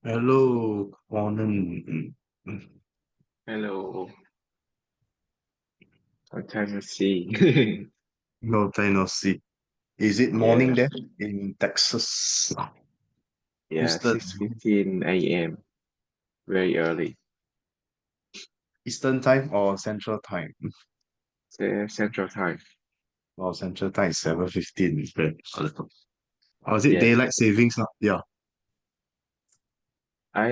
Hello, morning. Hello, long time no see. No time no see. Is it morning Yeah, there in Texas? yeah, Houston. 6:15 a.m. Very early. Eastern time or Central time? Central Time. Well, Central time is 7:15. It's very a little. Or is it Yeah, daylight savings now? Yeah. I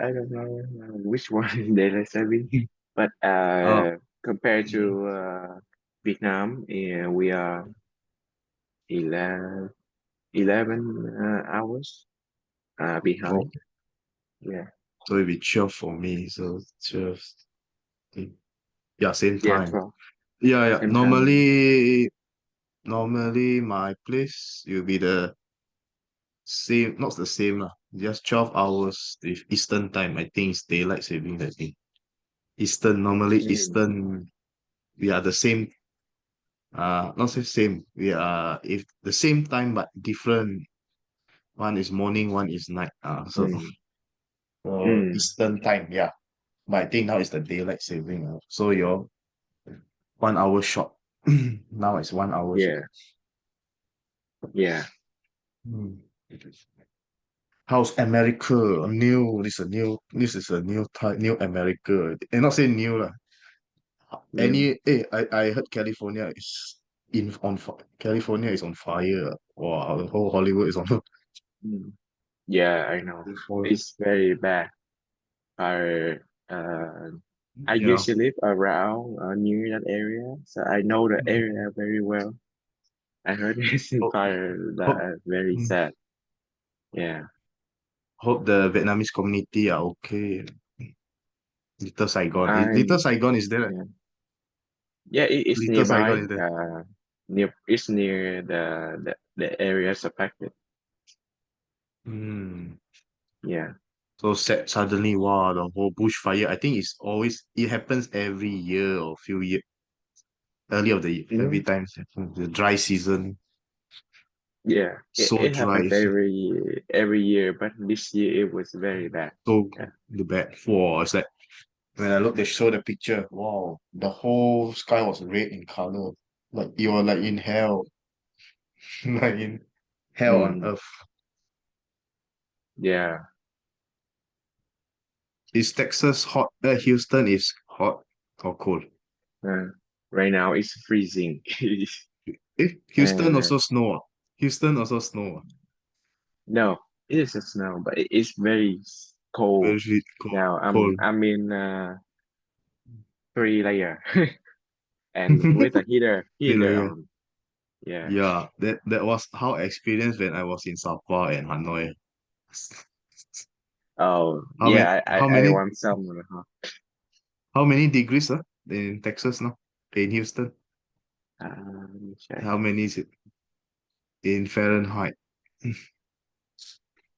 don't know which one daylight saving, but Oh, compared mm, to Vietnam, we are 11, 11 hours behind. okay. Yeah, So it'll be 12 for me. So 12. Yeah, same yeah, time. 12, Yeah, yeah. same time. Normally my place will be the same, not the same lah. Just 12 hours with Eastern time. I think it's daylight saving that thing. Eastern, normally Mm, Eastern, we are the same, not say same. We are if the same time but different. One is morning, one is night. So mm, for mm, Eastern time, yeah. But I think now it's the daylight saving. So you're 1 hour short. Now it's 1 hour short. yeah, yeah. Hmm. How's America? New, this is a new type, new America. And not say new lah. Mm, I heard California is California is on fire. Wow, the whole Hollywood is on mm. Yeah, I know. fire. It's very bad. I uh, I Yeah. used to live around near that area, so I know the area very well. I heard it's Hope, fire hope, that very mm, sad. Yeah. hope the Vietnamese community are okay. Little Saigon. Little I Saigon is there. yeah. Yeah, it's Little Saigon nearby. is there. It's near the areas affected. Hmm. Yeah. So sad, suddenly, wow, the whole bushfire. I think it happens every year or few years, early of the year, every Mm, time it happens. The dry season, yeah. so It dry. happens every year, but this year it was very bad. So Yeah. the bad. Wow, it's like when I look, they show the picture. Wow, the whole sky was red in color. Like you were like in hell, like in hell on Mm, earth. yeah. Is Texas hot? Houston is hot or cold? Uh, right now it's freezing. Houston And also snow. Houston also snow. no, it is a snow, but it's very cold. Very cold. Now Cold. I'm in 3 layer and with a heater Really, on. Yeah. yeah, that was how I experienced when I was in Sabah and Hanoi. Oh How many yeah, how I many want some. Huh? how many degrees in Texas now? In Houston? Let me check. How many is it in Fahrenheit?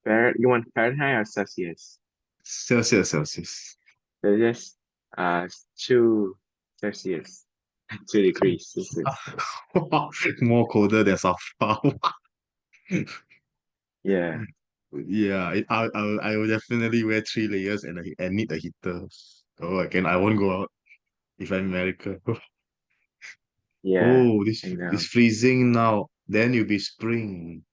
You want Fahrenheit or Celsius? Celsius, Celsius. Celsius, 2 Celsius, 2 degrees Celsius. More colder than Sabah. Yeah, Yeah, I will definitely wear 3 layers and need a heater. Oh, again, I won't go out if I'm in America. yeah, Oh, I this know. freezing now. Then you'll be spring.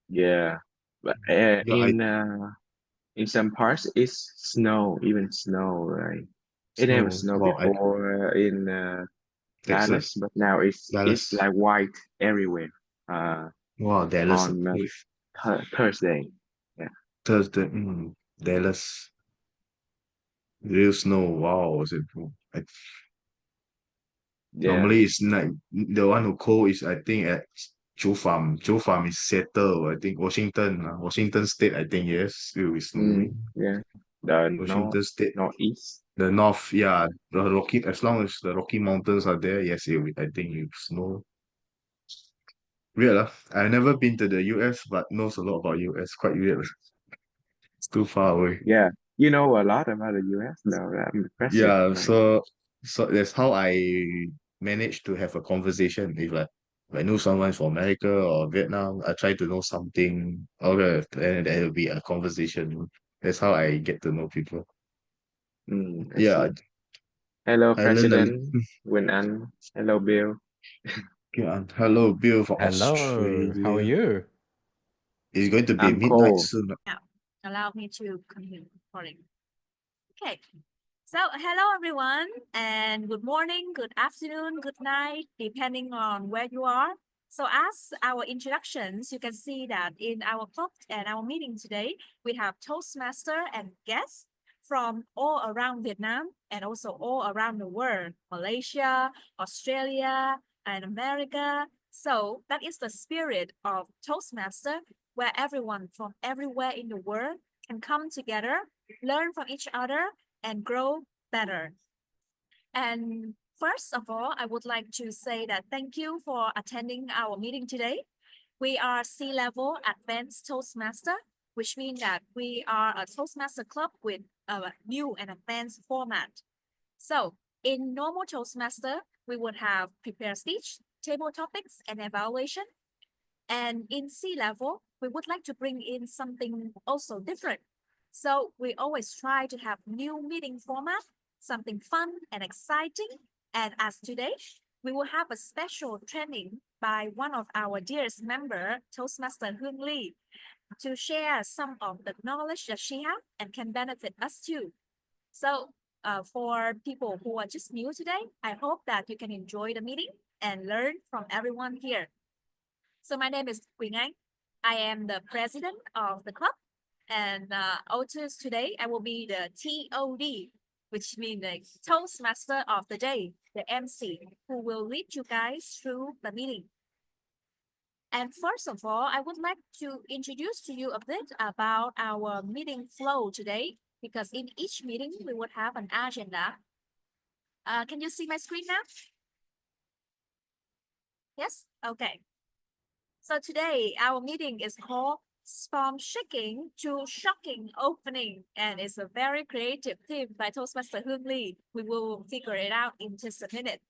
Yeah, but Yeah, I in some parts, it's snow, even snow, right? It never snow. snowed Wow, I before in Dallas, Texas, but now it's Dallas. like white everywhere. Uh, Wow, Dallas. on Thursday. Yeah, Thursday. Dallas. Real snow. Wow, is it? yeah. Normally it's like the one who cold is I think at Chu Farm. Chu Farm is Seattle. I think Washington. Washington State. I think yes, still is snowing. Yeah. The Washington State. northeast. The north, yeah, the Rocky. As long as the Rocky Mountains are there, yes, I think it snow. Weird, lah. I've never been to the US, but knows a lot about US. Quite weird. It's too far away. Yeah, you know a lot about the U.S. though. That's impressive, Yeah, right? so that's how I managed to have a conversation with like If I know someone from America or Vietnam, I try to know something. Okay, and there will be a conversation. That's how I get to know people. I Yeah, see. Hello, I learned a President Win An. Hello, Bill. yeah. Hello, Bill from Hello, how are Australia. you? It's going to be I'm midnight cold. soon. Now, allow me to continue recording. Okay. So, hello everyone, and good morning, good afternoon, good night, depending on where you are. So, as our introductions, you can see that in our club and our meeting today, we have Toastmaster and guests from all around Vietnam and also all around the world, Malaysia, Australia, and America. So, that is the spirit of Toastmaster, where everyone from everywhere in the world can come together, learn from each other, and grow better. And first of all, I would like to say that thank you for attending our meeting today. We are C-level Advanced Toastmaster, which means that we are a Toastmaster club with a new and advanced format. So in normal Toastmaster, we would have prepared speech, table topics, and evaluation. And in C-level, we would like to bring in something also different. So we always try to have new meeting format, something fun and exciting. And as today, we will have a special training by one of our dearest member, Toastmaster Hương Lee, to share some of the knowledge that she has and can benefit us too. So for people who are just new today, I hope that you can enjoy the meeting and learn from everyone here. So my name is Quỳnh Anh. I am the president of the club. And also today, I will be the TOD, which means the Toastmaster of the day, the MC, who will lead you guys through the meeting. And first of all, I would like to introduce to you a bit about our meeting flow today, because in each meeting, we would have an agenda. Can you see my screen now? Yes? Okay. So today, our meeting is called From Shaking to Shocking Opening, and it's a very creative theme by Toastmaster Hương Lee. We will figure it out in just a minute.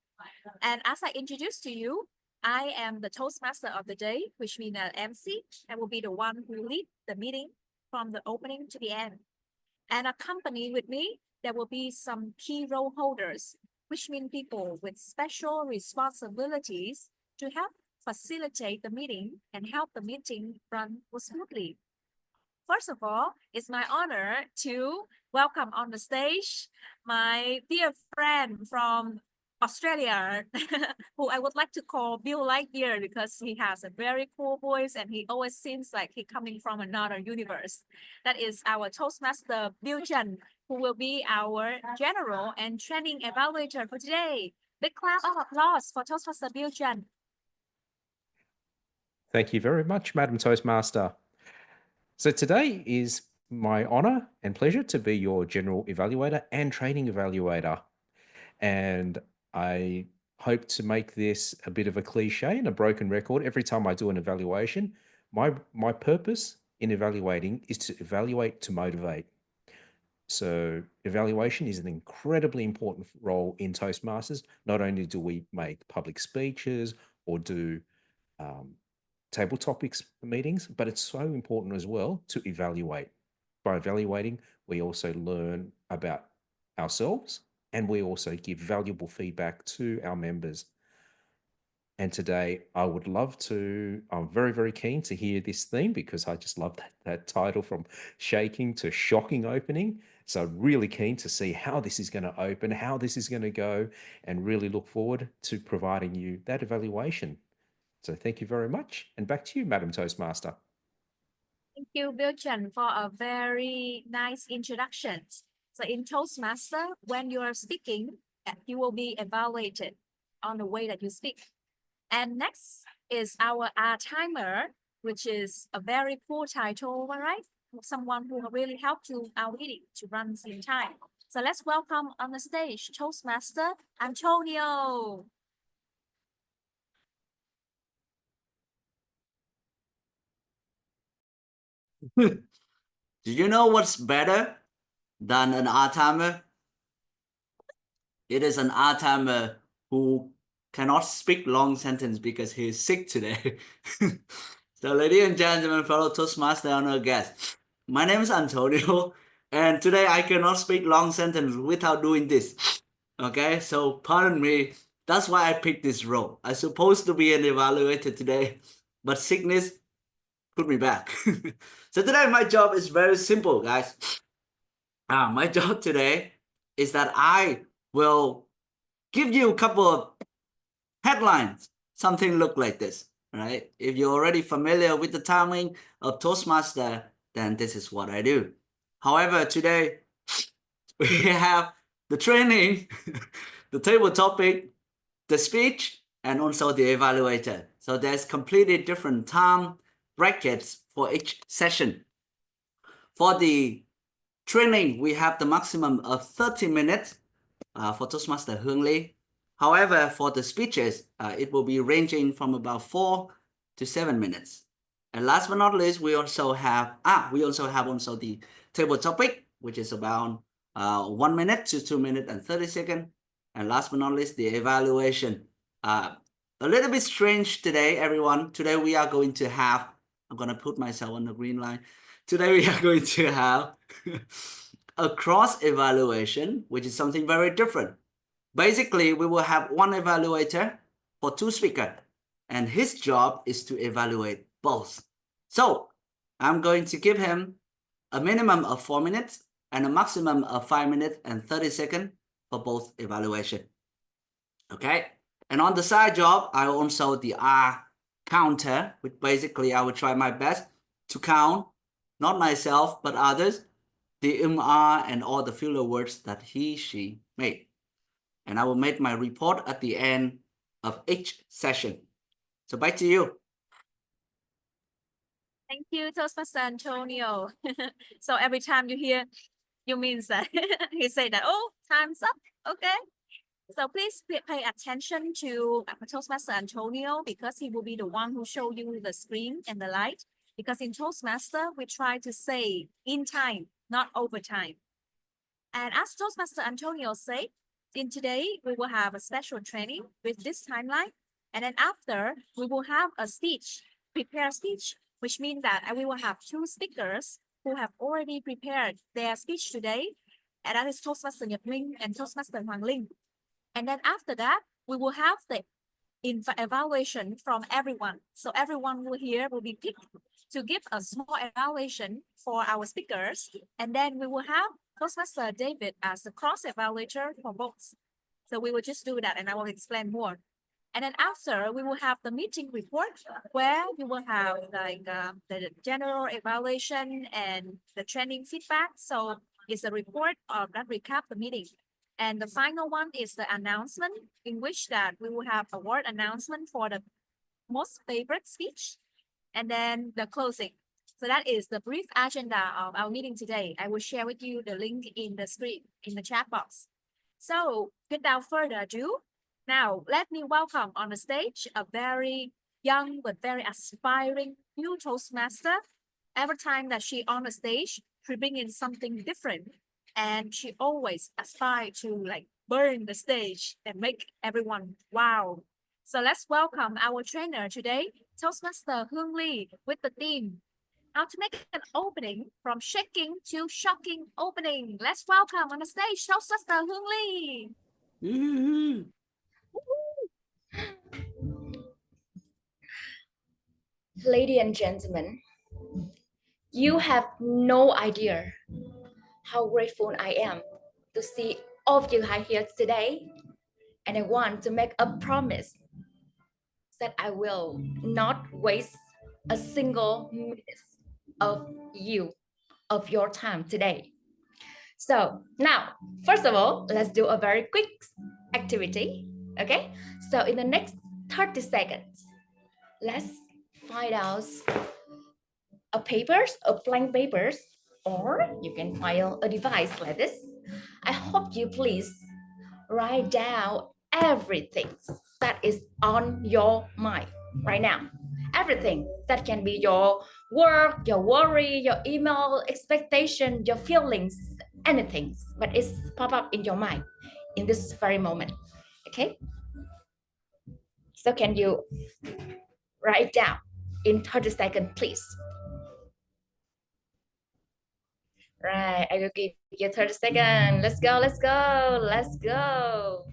And as I introduced to you, I am the Toastmaster of the day, which means an MC. I will be the one who lead the meeting from the opening to the end. And accompany with me, there will be some key role holders, which mean people with special responsibilities to help facilitate the meeting and help the meeting run smoothly. First of all, it's my honor to welcome on the stage my dear friend from Australia, who I would like to call Bill Lightyear because he has a very cool voice and he always seems like he's coming from another universe. That is our Toastmaster Bill Chen, who will be our general and training evaluator for today. Big clap of applause for Toastmaster Bill Chen. Thank you very much, Madam Toastmaster. So today is my honor and pleasure to be your general evaluator and training evaluator. And I hope to make this a bit of a cliche and a broken record. Every time I do an evaluation, my purpose in evaluating is to evaluate to motivate. So evaluation is an incredibly important role in Toastmasters. Not only do we make public speeches or do table topics meetings, but it's so important as well to evaluate. By evaluating, we also learn about ourselves and we also give valuable feedback to our members. And today I'm very, very keen to hear this theme because I just love that title, from shaking to shocking opening. So really keen to see how this is going to open, how this is going to go, and really look forward to providing you that evaluation. So thank you very much. And back to you, Madam Toastmaster. Thank you, Bill Chen, for a very nice introduction. So in Toastmaster, when you are speaking, you will be evaluated on the way that you speak. And next is our timer, which is a very cool title, all right? Someone who really helped you our meeting to run in time. So let's welcome on the stage Toastmaster Antonio. Do you know what's better than an art timer? It is an art timer who cannot speak long sentence because he is sick today. So, ladies and gentlemen, fellow Toastmaster and our guests, my name is Antonio, and today I cannot speak long sentence without doing this. Okay, so pardon me. That's why I picked this role. I'm supposed to be an evaluator today, but sickness put me back. So today my job is very simple, guys. My job today is that I will give you a couple of headlines. Something look like this, right? If you're already familiar with the timing of Toastmaster, then this is what I do. However, today we have the training, the table topic, the speech, and also the evaluator. So there's completely different time brackets for each session. For the training, we have the maximum of 30 minutes for Toastmaster Hương Ly. However, for the speeches, it will be ranging from about 4 to 7 minutes. And last but not least, we also have the table topic, which is about 1 minute to 2 minutes and 30 seconds. And last but not least, the evaluation. A little bit strange today, everyone. Today we are going to have, I'm going to put myself on the green line. Today we are going to have a cross evaluation, which is something very different. Basically, we will have one evaluator for 2 speakers, and his job is to evaluate both. So I'm going to give him a minimum of 4 minutes and a maximum of 5 minutes and 30 seconds for both evaluation. Okay, and on the side job, I also the R counter, which basically I will try my best to count, not myself, but others, the MR and all the filler words that she made. And I will make my report at the end of each session. So back to you. Thank you, Toastmaster Antonio. So every time you hear, you means that he say that, oh, time's up. Okay. So please pay attention to Toastmaster Antonio, because he will be the one who show you the screen and the light. Because in Toastmaster, we try to say in time, not over time. And as Toastmaster Antonio said, in today, we will have a special training with this timeline. And then after, we will have a speech, prepare speech, which means that we will have 2 speakers who have already prepared their speech today. And that is Toastmaster Nhật Linh and Toastmaster Hoàng Linh. And then after that, we will have the evaluation from everyone. So everyone who here will be picked to give a small evaluation for our speakers. And then we will have Toastmaster David as the cross evaluator for both. So we will just do that, and I will explain more. And then after, we will have the meeting report, where you will have like the general evaluation and the training feedback. So it's a report of that recap the meeting. And the final one is the announcement, in which that we will have award announcement for the most favorite speech, and then the closing. So that is the brief agenda of our meeting today. I will share with you the link in the screen, in the chat box. So without further ado, now let me welcome on the stage a very young but very aspiring new Toastmaster. Every time that she on the stage, she bring in something different. And she always aspire to like burn the stage and make everyone wow. So let's welcome our trainer today, Toastmaster Hương Ly, with the theme, how to make an opening from shaking to shocking opening. Let's welcome on the stage, Toastmaster Hương Ly. Ladies and gentlemen, you have no idea how grateful I am to see all of you here today. And I want to make a promise that I will not waste a single minute of your time today. So now, first of all, let's do a very quick activity. Okay, so in the next 30 seconds, let's find out a blank papers, or you can file a device like this. I hope you please write down everything that is on your mind right now. Everything that can be your work, your worry, your email, expectation, your feelings, anything, but it's pop up in your mind in this very moment. Okay? So can you write it down in 30 seconds, please? Right, I will give you 30 seconds. Let's go, let's go, let's go.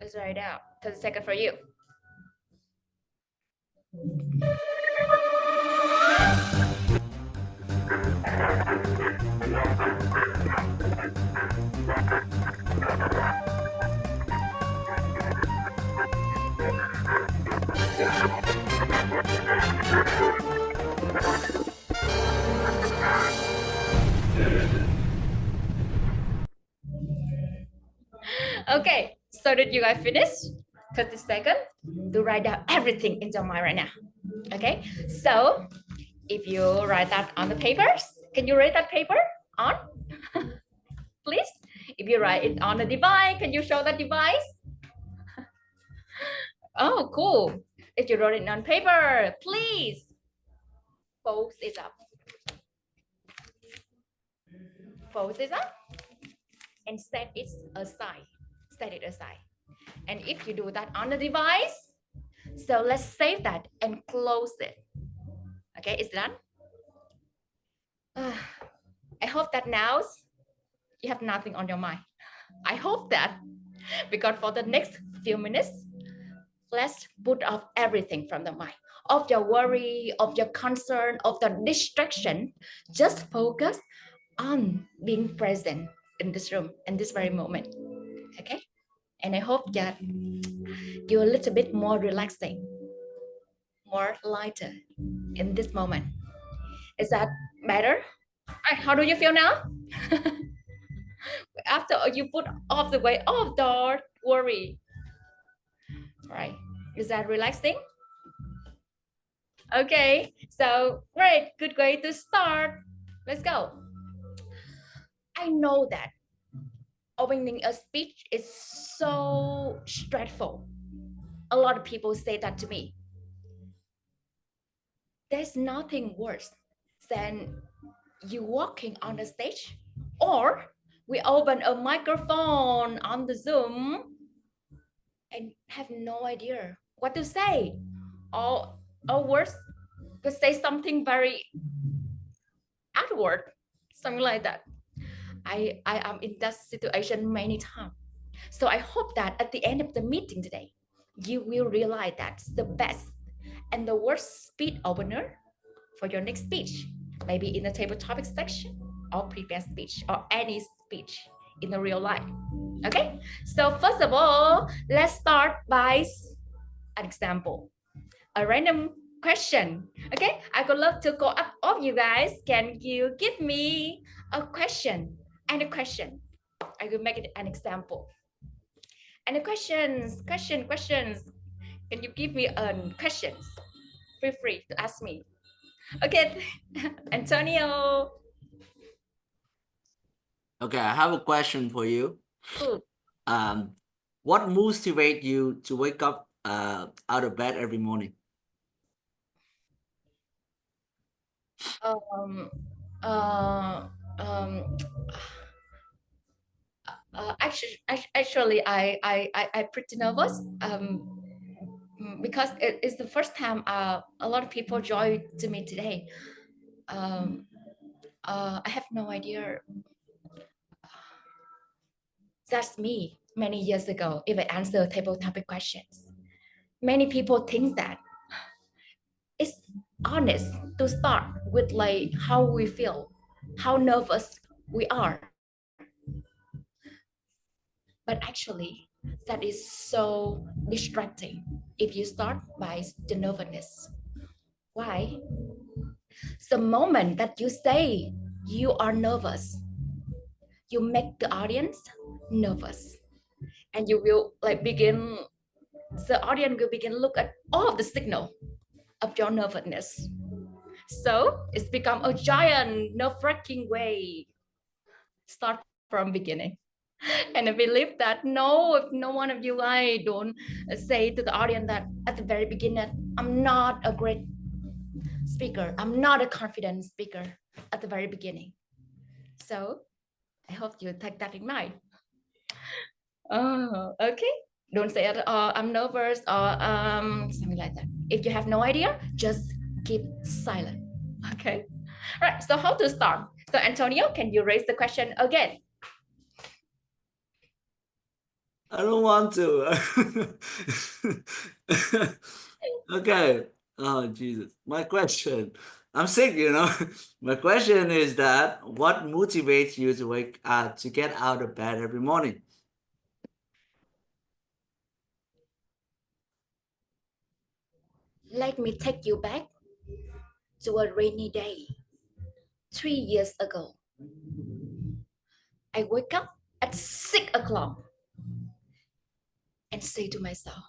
Let's write it out. 30 seconds for you. Okay, so did you guys finish? 30 seconds to write down everything in your mind right now. Okay, so if you write that on the papers, can you write that paper on? Please. If you write it on the device, can you show that device? Oh, cool. If you wrote it on paper, please fold it up. Fold it up and set it aside. Set it aside. And if you do that on the device, so let's save that and close it. Okay, it's done. I hope that now you have nothing on your mind. I hope that, because for the next few minutes, let's put off everything from the mind, of your worry, of your concern, of the distraction. Just focus on being present in this room, in this very moment. Okay? And I hope that you're a little bit more relaxing, more lighter in this moment. Is that better? How do you feel now? After you put off the weight of the worry, right? Is that relaxing? Okay, so great, good way to start. Let's go. I know that opening a speech is so stressful. A lot of people say that to me. There's nothing worse than you walking on the stage, or we open a microphone on the Zoom and have no idea what to say, or worse, to say something very outward, something like that. I am in that situation many times. So I hope that at the end of the meeting today, you will realize that's the best and the worst speech opener for your next speech, maybe in the table topic section or prepared speech or any speech in the real life. Okay, so first of all, let's start by an example, a random question. Okay, I would love to go up of you guys. Can you give me a question and a question? I will make it an example. And the questions. Can you give me questions? Feel free to ask me. Okay, Antonio. Okay, I have a question for you. Cool. What motivates you to wake up out of bed every morning? Actually, I pretty nervous. Because it's the first time a lot of people joined to me today. I have no idea. That's me many years ago. If I answer table topic questions, many people think that it's honest to start with like how we feel, how nervous we are. But actually, that is so distracting if you start by the nervousness. Why? The moment that you say you are nervous, you make the audience nervous, and you will like begin. The audience will begin look at all of the signal of your nervousness. So it's become a giant nerve-wracking way. Start from beginning. And I believe that no, if no one of you guys don't say to the audience that at the very beginning, I'm not a great speaker, I'm not a confident speaker at the very beginning. So I hope you take that in mind. Oh, okay. Don't say I'm nervous or something like that. If you have no idea, just keep silent. Okay. Right. So how to start? So Antonio, can you raise the question again? I don't want to. Okay. Oh, Jesus. My question. I'm sick, you know. My question is that what motivates you to get out of bed every morning? Let me take you back to a rainy day 3 years ago. I wake up at 6 o'clock and say to myself,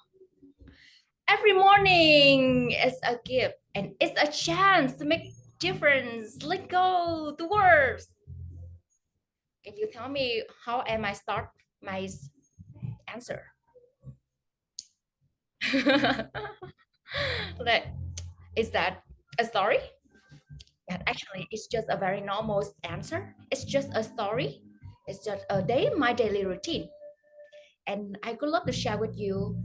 every morning is a gift and it's a chance to make difference. Let go the worst. Can you tell me how am I start my answer? Like, is that a story? And actually, it's just a very normal answer. It's just a story. It's just a day, my daily routine. And I would love to share with you.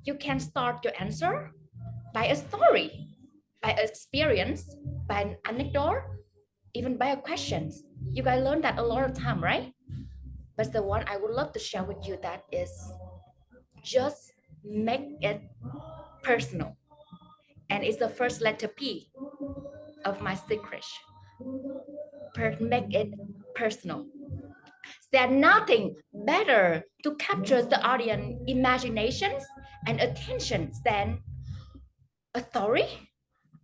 You can start your answer by a story, by experience, by an anecdote, even by a question. You guys learn that a lot of time, right? But the one I would love to share with you that is just make it personal. And it's the first letter P of my secret. Make it personal. There's nothing better to capture the audience imaginations and attention than a story,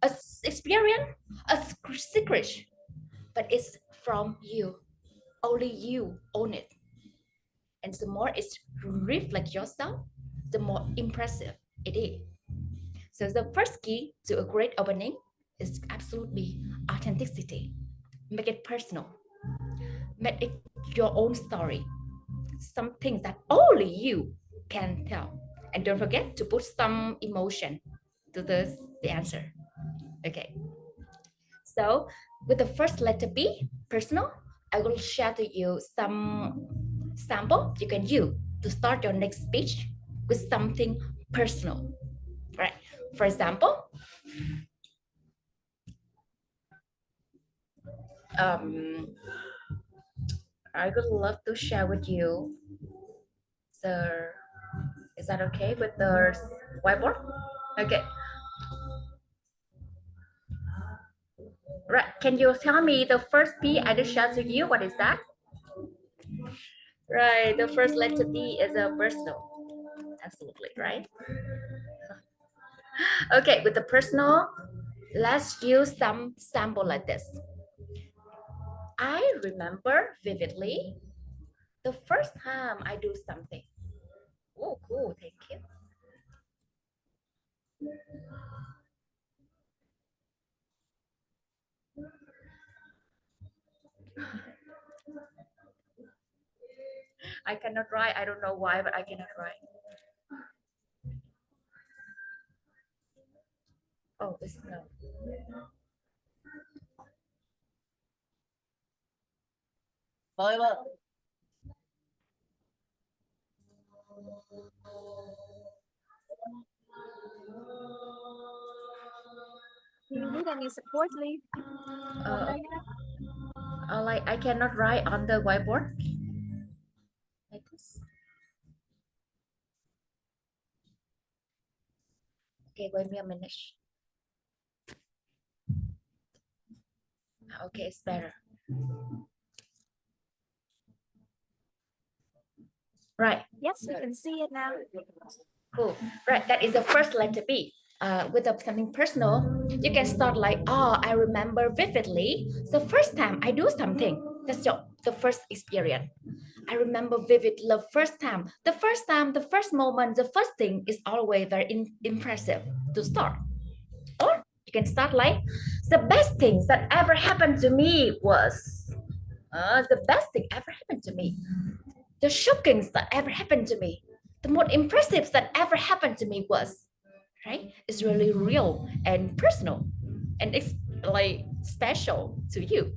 a experience, a secret. But it's from you. Only you own it. And the more it reflects yourself, the more impressive it is. So the first key to a great opening is absolutely authenticity. Make it personal. Make it your own story. Something that only you can tell. And don't forget to put some emotion to the answer. Okay. So with the first letter B, personal, I will share to you some sample you can use to start your next speech with something personal. Right. For example, I would love to share with you. So, is that okay with the whiteboard? Okay. Right. Can you tell me the first P I just shared with you? What is that? Right. The first letter P is a personal. Absolutely right. Okay. With the personal, let's use some sample like this. I remember vividly the first time I do something. Oh, cool. Thank you. I cannot write. I don't know why, but I cannot write. Oh, it's no. Do you need any support, Lee? Like I cannot write on the whiteboard. Like this. Okay, wait me a minute. Okay, it's better. Right. Yes, we can see it now. Cool. Right. That is the first letter B. With something personal, you can start like, oh, I remember vividly the first time I do something. That's the first experience. I remember vividly the first time, the first moment, the first thing is always very impressive to start. Or you can start like, the best things that ever happened to me was, the best thing ever happened to me. the shocking that ever happened to me, the most impressive that ever happened to me was, right? It's really real and personal, and it's like special to you.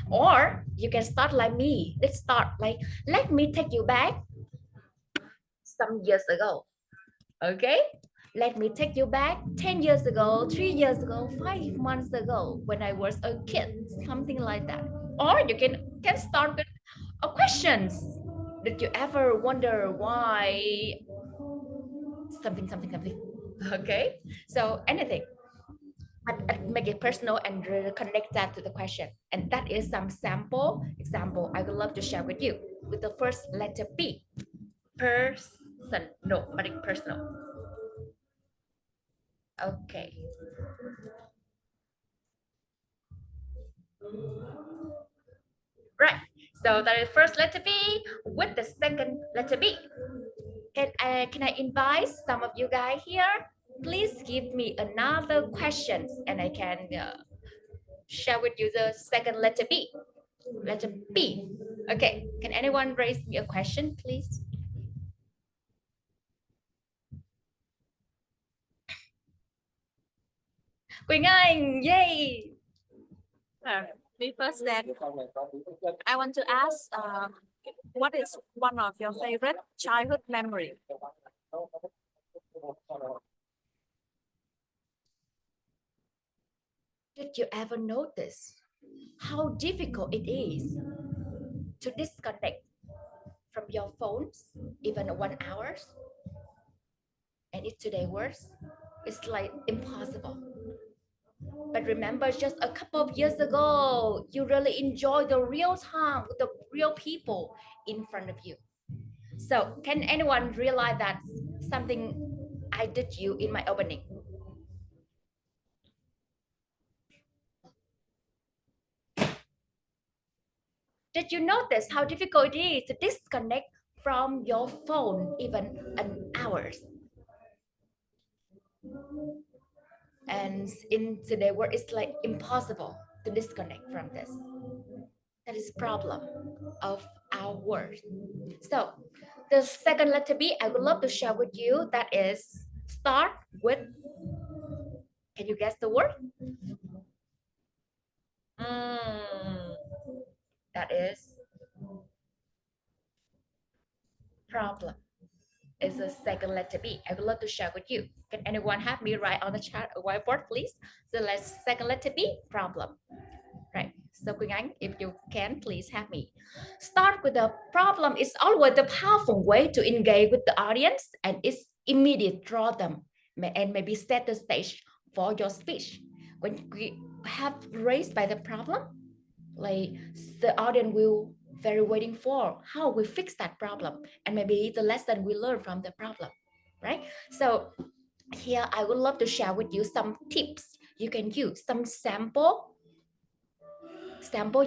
Or you can start like me. Let's start like, let me take you back some years ago. Okay? Let me take you back 10 years ago, 3 years ago, 5 months ago, when I was a kid, something like that. Or you can start with a questions. Did you ever wonder why something, something, something? Okay? So anything. But make it personal and connect that to the question. And that is some sample example I would love to share with you with the first letter P. Person, no, but it's personal. Okay. Right. So that is first letter B with the second letter B. Can I invite some of you guys here? Please give me another questions and I can share with you the second letter B. Letter B. Okay. Can anyone raise me a question, please? Quỳnh Anh, yay! Me first then. I want to ask, what is one of your favorite childhood memory? Did you ever notice how difficult it is to disconnect from your phones even 1 hour? And it's today worse. It's like impossible. But remember, just a couple of years ago, you really enjoyed the real time with the real people in front of you. So can anyone realize that something I did you in my opening? Did you notice how difficult it is to disconnect from your phone even an hour? And in today's world, it's like impossible to disconnect from this. That is problem of our world. So the second letter B I would love to share with you, that is start with, can you guess the word? That is problem. Is the second letter B. I would love to share with you. Can anyone have me write on the chat or whiteboard, please? The second letter B, problem. Right. So Quỳnh Anh, if you can, please have me. Start with the problem is always the powerful way to engage with the audience, and it's immediate draw them and maybe set the stage for your speech. When we have raised by the problem, like the audience will very waiting for how we fix that problem and maybe the lesson we learn from the problem, right? So here I would love to share with you some tips you can use, some sample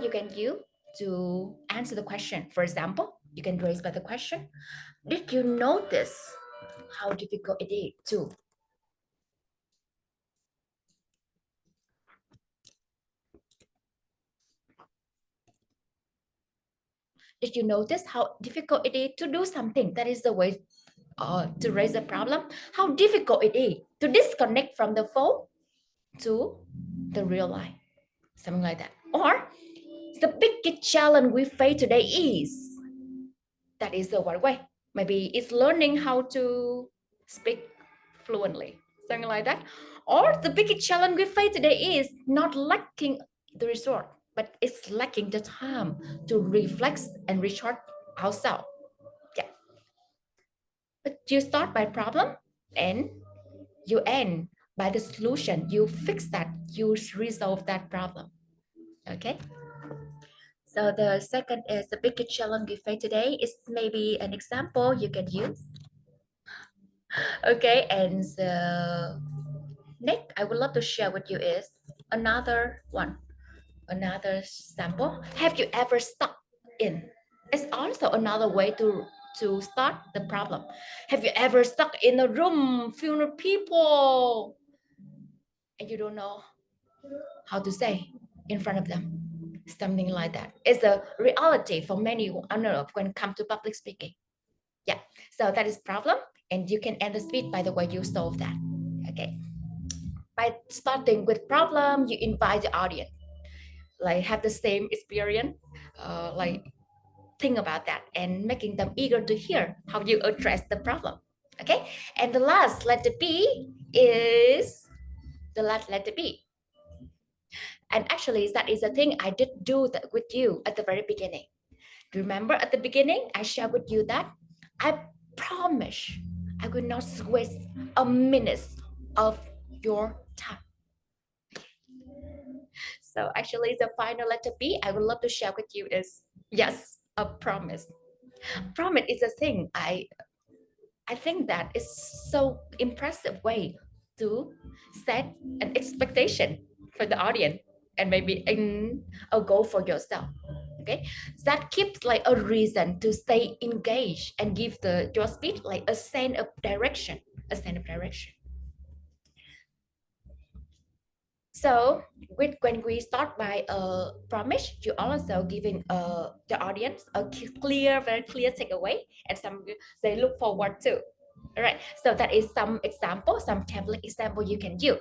you can use to answer the question. For example, you can raise by the question, did you notice how difficult it is to? Did you notice how difficult it is to do something? That is the way to raise a problem. How difficult it is to disconnect from the phone to the real life, something like that. Or the biggest challenge we face today is, that is the one way. Maybe it's learning how to speak fluently, something like that. Or the biggest challenge we face today is not lacking the resource, but it's lacking the time to reflect and recharge ourselves. Yeah. But you start by problem and you end by the solution. You fix that, you resolve that problem. Okay. So the second is the biggest challenge we face today is maybe an example you can use. Okay, and the next I would love to share with you is another one, another sample. Have you ever stuck in? It's also another way to start the problem. Have you ever stuck in a room filled with people and you don't know how to say in front of them? Something like that. It's a reality for many when it comes to public speaking. Yeah, so that is problem, and you can end the speech by the way you solve that. Okay, by starting with problem, you invite the audience, like have the same experience, like think about that and making them eager to hear how you address the problem. Okay, and the last letter B is the last letter B. And actually, that is a thing I did do that with you at the very beginning. Remember at the beginning, I shared with you that I promise I will not waste a minute of your time. So actually, the final letter B I would love to share with you is yes, a promise. Promise is a thing I think that is so impressive way to set an expectation for the audience and maybe in a goal for yourself. Okay, that keeps like a reason to stay engaged and give your speech like a sense of direction, a sense of direction. So when we start by a promise, you also giving the audience a clear, very clear takeaway and some they look forward to. All right, so that is some example, some template example you can use.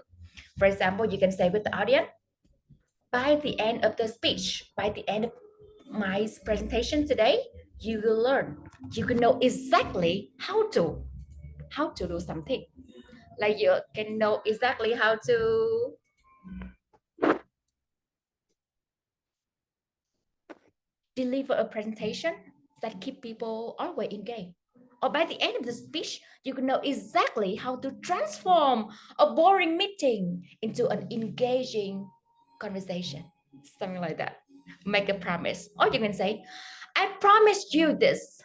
For example, you can say with the audience, by the end of the speech, by the end of my presentation today, you will learn, you can know exactly how to do something. Like you can know exactly how to deliver a presentation that keep people always engaged. Or by the end of the speech, you can know exactly how to transform a boring meeting into an engaging conversation. Something like that. Make a promise. Or you can say, I promise you this.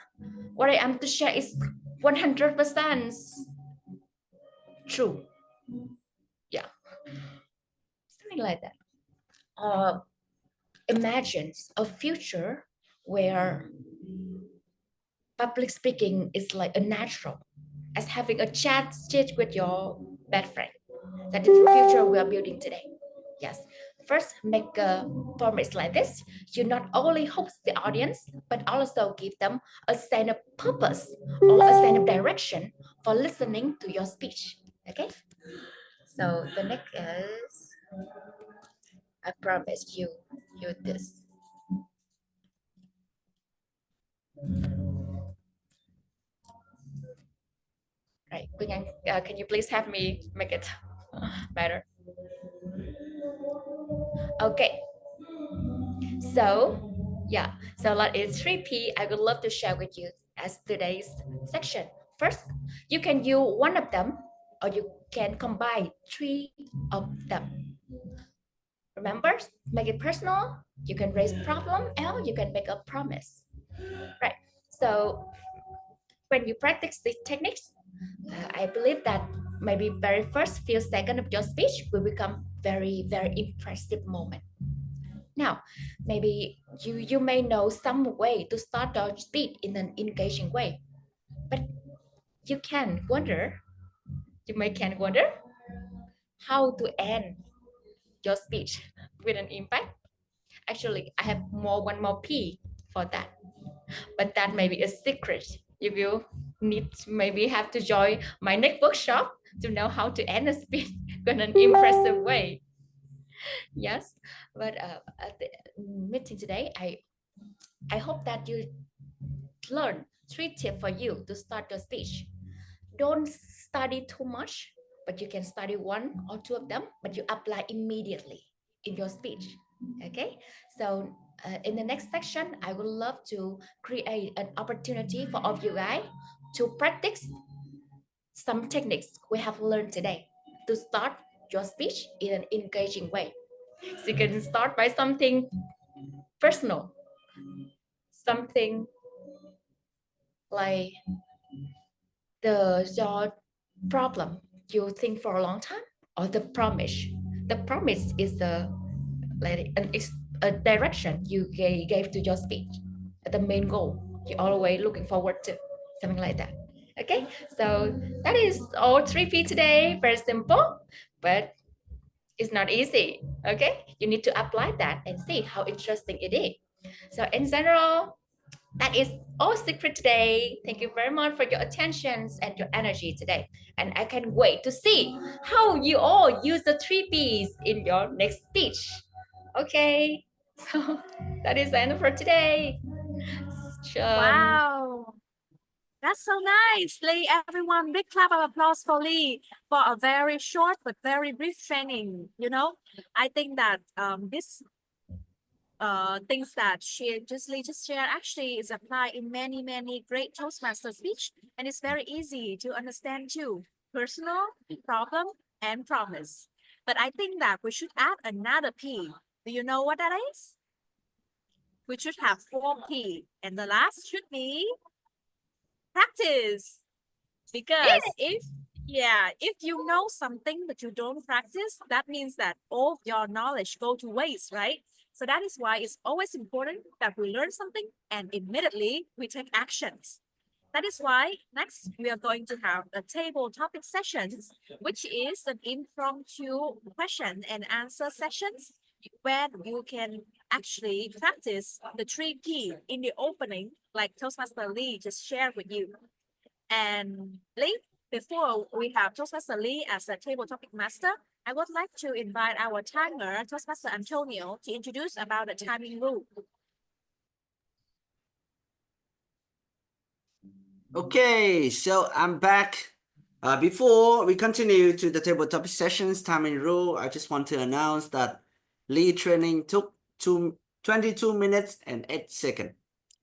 What I am to share is 100% true. Yeah. Something like that. Imagines a future where public speaking is like a natural, as having a chat with your best friend. That is the future we are building today. Yes. First, make a promise like this. You not only host the audience, but also give them a sense of purpose or a sense of direction for listening to your speech. Okay. So the next is, I promise you this. Right, Quỳnh Anh, can you please help me make it better? Okay, so yeah, so that is 3P I would love to share with you as today's section. First, you can use one of them or you can combine 3 of them. Remember, make it personal, you can raise problem or you can make a promise. Right, so when you practice these techniques, I believe that maybe very first few seconds of your speech will become very, very impressive moment. Now, maybe you may know some way to start your speech in an engaging way, but you can wonder, how to end your speech with an impact. Actually, I have one more P for that, but that may be a secret. You will need maybe have to join my next workshop to know how to end a speech in an impressive way. Yes, but at the meeting today, I hope that you learn 3 tips for you to start your speech. Don't study too much, but you can study 1 or 2 of them, but you apply immediately in your speech. Okay, so in the next section, I would love to create an opportunity for all of you guys to practice some techniques we have learned today to start your speech in an engaging way. So you can start by something personal, something like your problem you think for a long time, or the promise. The promise is a direction you gave to your speech, the main goal you're always looking forward to, something like that. Okay, so that is all 3P today. Very simple, but It's not easy. Okay, you need to apply that and see how interesting it is. So in general, that is all secret today. Thank you very much for your attention and your energy today. And I can't wait to see how you all use the 3Ps in your next speech. Okay, so that is the end for today. Wow. That's so nice, Lee. Everyone, big clap of applause for Lee for a very short but very brief training. You know, I think that this things that Lee just shared actually is applied in many great Toastmaster speech, and it's very easy to understand too. Personal, problem, and promise. But I think that we should add another P. Do you know what that is? We should have 4P, and the last should be practice. Because if you know something but you don't practice, that means that all your knowledge go to waste, right? So that is why it's always important that we learn something and immediately we take actions. That is why next we are going to have a table topic sessions, which is an impromptu question and answer sessions where you can actually practice the 3P in the opening, like Toastmaster Lee just shared with you. And Lee, before we have Toastmaster Lee as a table topic master, I would like to invite our timer, Toastmaster Antonio, to introduce about the timing rule. Okay, so I'm back. Before we continue to the table topic sessions timing rule, I just want to announce that Lee training took 22 minutes and 8 seconds.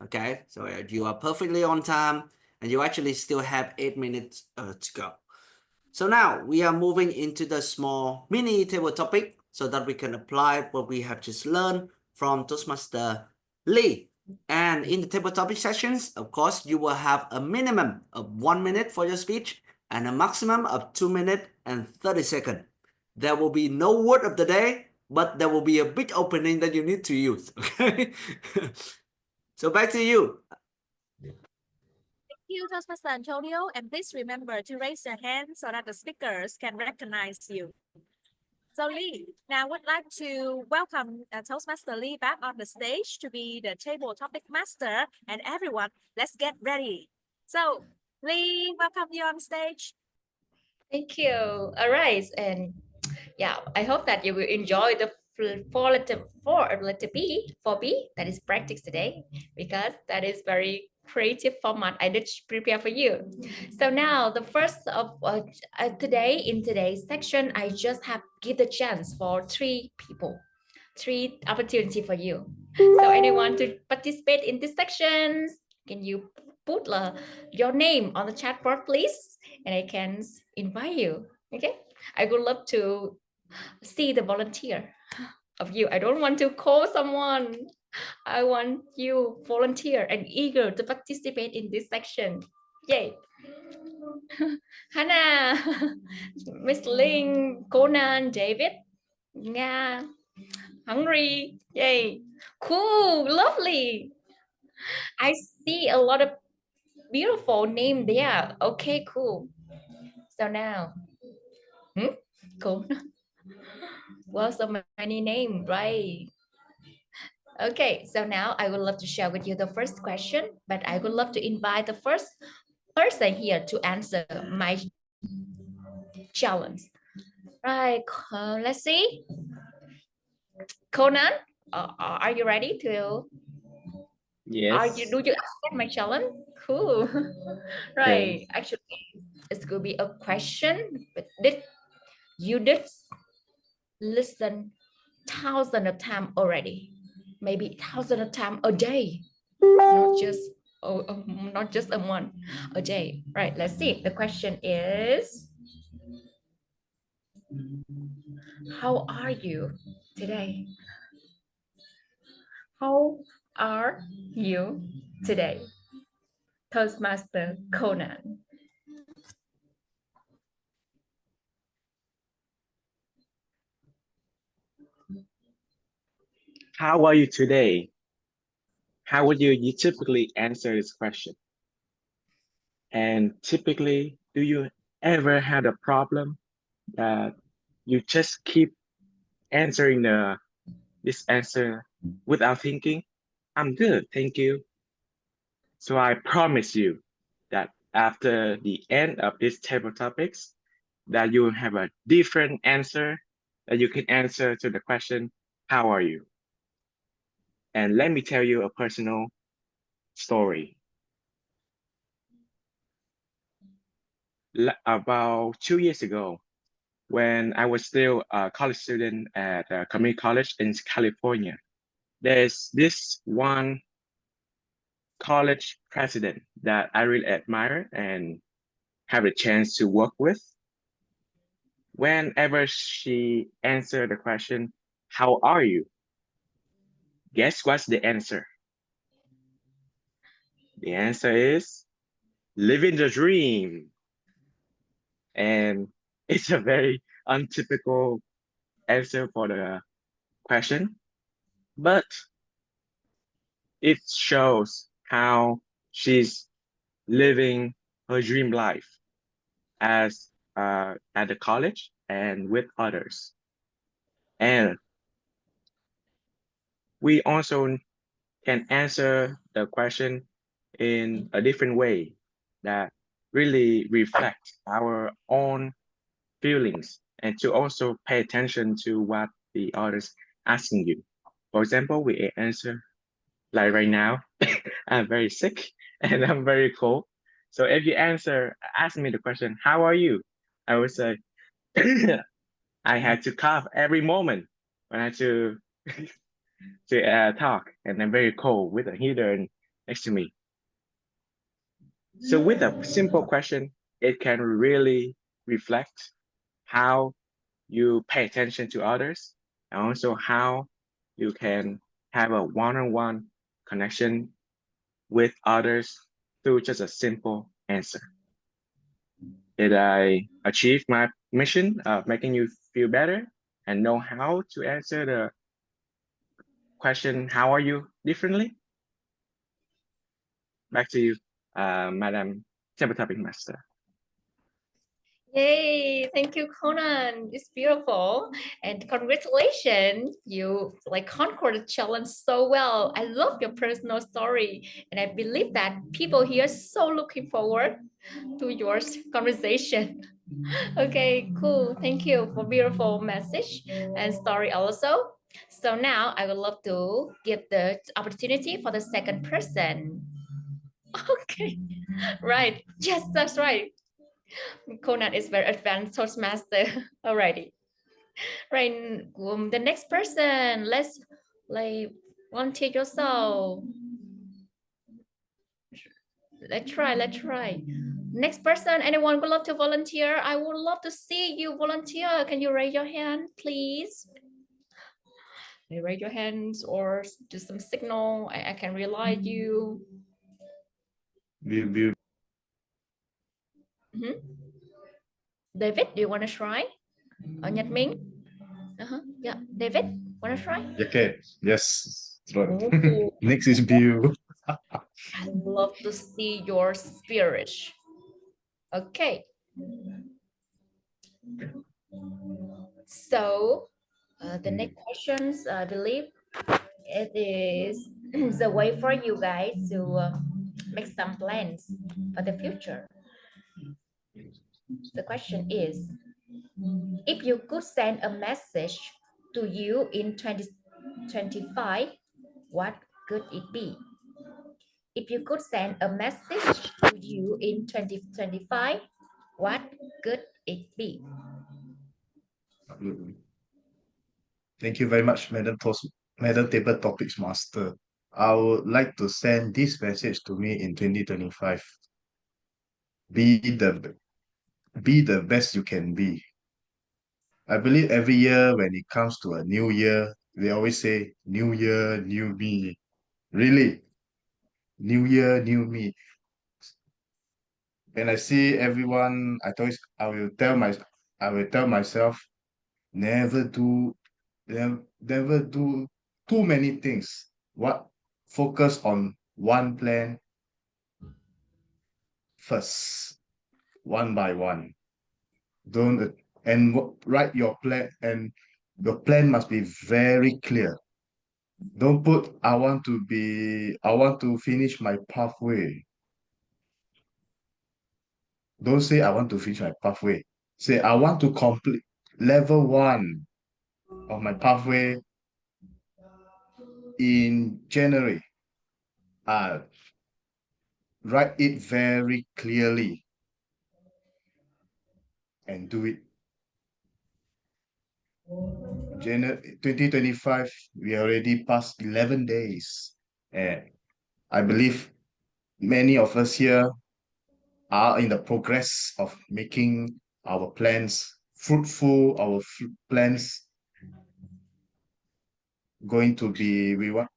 Okay, so you are perfectly on time and you actually still have 8 minutes to go. So now we are moving into the small mini table topic so that we can apply what we have just learned from Toastmaster Lee. And in the table topic sessions, of course, you will have a minimum of 1 minute for your speech and a maximum of 2 minutes and 30 seconds. There will be no word of the day, but there will be a big opening that you need to use. Okay. So back to you. Thank you, Toastmaster Antonio, and please remember to raise your hand so that the speakers can recognize you. So Lee, now I would like to welcome Toastmaster Lee back on the stage to be the table topic master, and everyone, let's get ready. So Lee, welcome you on stage. Thank you. All right, and yeah, I hope that you will enjoy the letter B, 4B, that is practice today, because that is very creative format I did prepare for you. So now the first of today, in today's section, I just have give the chance for 3 people, 3 opportunity for you. So anyone to participate in this section, can you put your name on the chat board, please? And I can invite you. Okay, I would love to see the volunteer of you. I don't want to call someone. I want you volunteer and eager to participate in this section. Yay. Hannah, Miss Ling, Conan, David, Nga, Hungry. Yay. Cool, lovely. I see a lot of beautiful name there. Okay, cool. So now, cool. Well, so many names, right? Okay, so now I would love to share with you the first question, but I would love to invite the first person here to answer my challenge. Right, let's see. Conan, are you ready to? Yes. Do you accept my challenge? Cool. Right. Okay. Actually, it's gonna be a question, but you did listen thousands of times already, maybe thousands of times a day, not just not just a month, a day. Right. Let's see. The question is, how are you today? How are you today? Toastmaster Conan. How are you today? How would you typically answer this question? And typically, do you ever had a problem that you just keep answering this answer without thinking? I'm good, thank you. So I promise you that after the end of this table topics, that you will have a different answer that you can answer to the question, how are you? And let me tell you a personal story. About 2 years ago, when I was still a college student at a community college in California, there's this one college president that I really admire and have a chance to work with. Whenever she answered the question, how are you? Guess what's the answer? The answer is living the dream. And it's a very untypical answer for the question, but it shows how she's living her dream life as at the college and with others. And we also can answer the question in a different way that really reflect our own feelings and to also pay attention to what the others asking you. For example, we answer like right now, I'm very sick and I'm very cold. So if you ask me the question, how are you? I would say, I had to cough every moment when I had to talk, and I'm very cold with a heater next to me. So with a simple question, it can really reflect how you pay attention to others and also how you can have a one-on-one connection with others through just a simple answer. Did I achieve my mission of making you feel better and know how to answer the question, how are you, differently? Back to you, Madam Table Topic Master. Yay, thank you, Conan. It's beautiful. And congratulations, you like conquered the challenge so well. I love your personal story. And I believe that people here so looking forward to your conversation. Okay, cool. Thank you for beautiful message and story also. So now I would love to give the opportunity for the second person. Okay, right. Yes, that's right. Conan is very advanced Toastmaster already. Right, the next person, let's like volunteer yourself. Let's try. Next person, anyone would love to volunteer? I would love to see you volunteer. Can you raise your hand, please? Raise your hands or do some signal. I can realize you. David, do you want to try? Nhật Minh? Yeah, David, want to try? Okay, yes. Right. Oh. Next is Bill. I love to see your spirit. Okay. So the next questions, I believe it is the way for you guys to make some plans for the future. The question is, if you could send a message to you in 2025, what could it be? If you could send a message to you in 2025, what could it be? Thank you very much, Madam Table Topics Master. I would like to send this message to me in 2025. Be the best you can be. I believe every year when it comes to a new year, they always say, new year, new me. Really, new year, new me. When I see everyone, I will tell myself, never do never do too many things. Focus on one plan first, one by one. Don't and write your plan and Your plan must be very clear. Don't put I want to finish my pathway. Don't say I want to finish my pathway. Say I want to complete level 1 of my pathway in January. Write it very clearly and do it. January 2025, we already passed 11 days. And I believe many of us here are in the progress of making our plans fruitful, our plans going to be, we are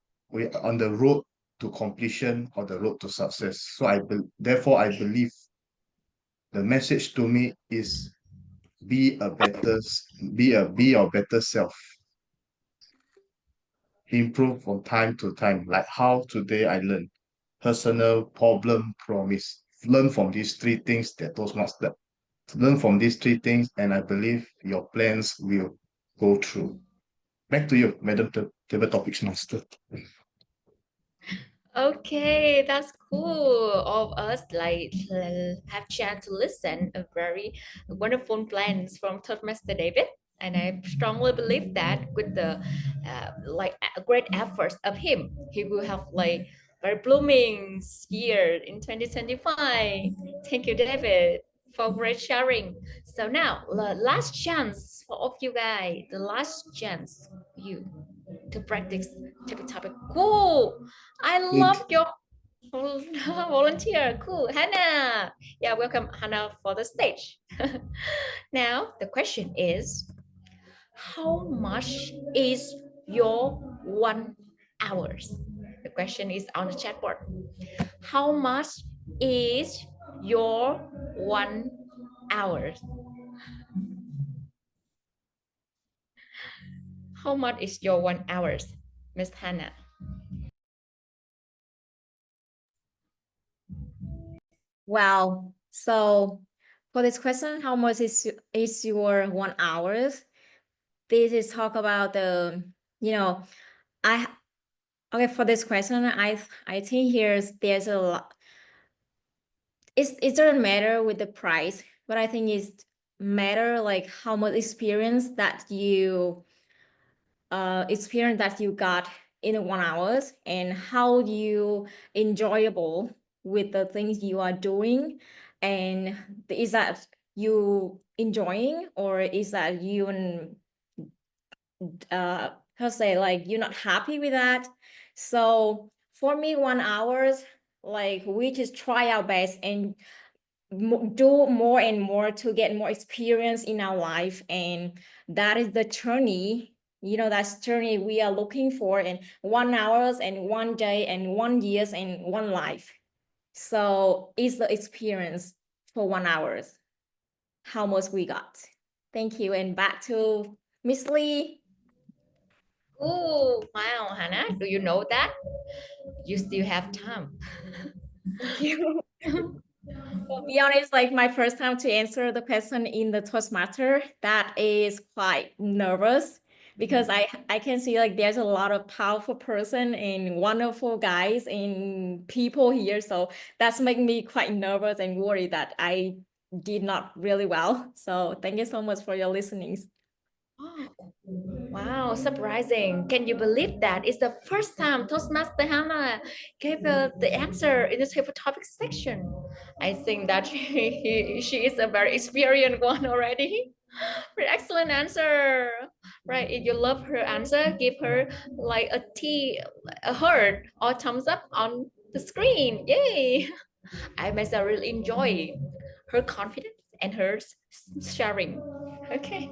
on the road to completion or the road to success. So therefore I believe the message to me is be your better self. Improve from time to time, like how today I learned personal, problem, promise. Learn from these 3 things that Toastmaster. Learn from these 3 things, and I believe your plans will go through. Back to you, Madam Table Topics Master. Okay, that's cool. All of us like have chance to listen a very wonderful plans from Toastmaster David, and I strongly believe that with the great efforts of him, he will have like very blooming year in 2025. Thank you, David, for great sharing. So now the last chance for all of you guys, the last chance for you to practice topic. Cool. I love your volunteer. Cool. Hannah. Yeah, welcome Hannah for the stage. Now the question is, how much is your 1 hours? The question is on the chat board. How much is your 1 hours? How much is your 1 hours, Miss Hannah? Wow. So for this question, how much is your 1 hours? This is talk about the, I okay, for this question, I think there's a lot. It doesn't matter with the price, but I think it's matter like how much experience that you got in 1 hours and how you enjoyable with the things you are doing, and is that you enjoying or is that you how to say, like, you're not happy with that. So for me, 1 hours, like, we just try our best and do more and more to get more experience in our life, and that is the journey, that's journey we are looking for in 1 hours and 1 day and 1 years and 1 life. So it's the experience for 1 hours, how much we got. Thank you, and back to Miss Lee. Oh, wow, Hannah, do you know that? You still have time. Thank you. To be honest, like, my first time to answer the question in the Toastmaster, that is quite nervous because I can see like there's a lot of powerful person and wonderful guys and people here. So that's making me quite nervous and worried that I did not really well. So thank you so much for your listenings. Oh, wow, surprising. Can you believe that? It's the first time Toastmaster Hannah gave the answer in the table topic section. I think that she is a very experienced one already. Very excellent answer. Right, if you love her answer, give her like a T, a heart or thumbs up on the screen. Yay! I myself really enjoy her confidence and her sharing. Okay,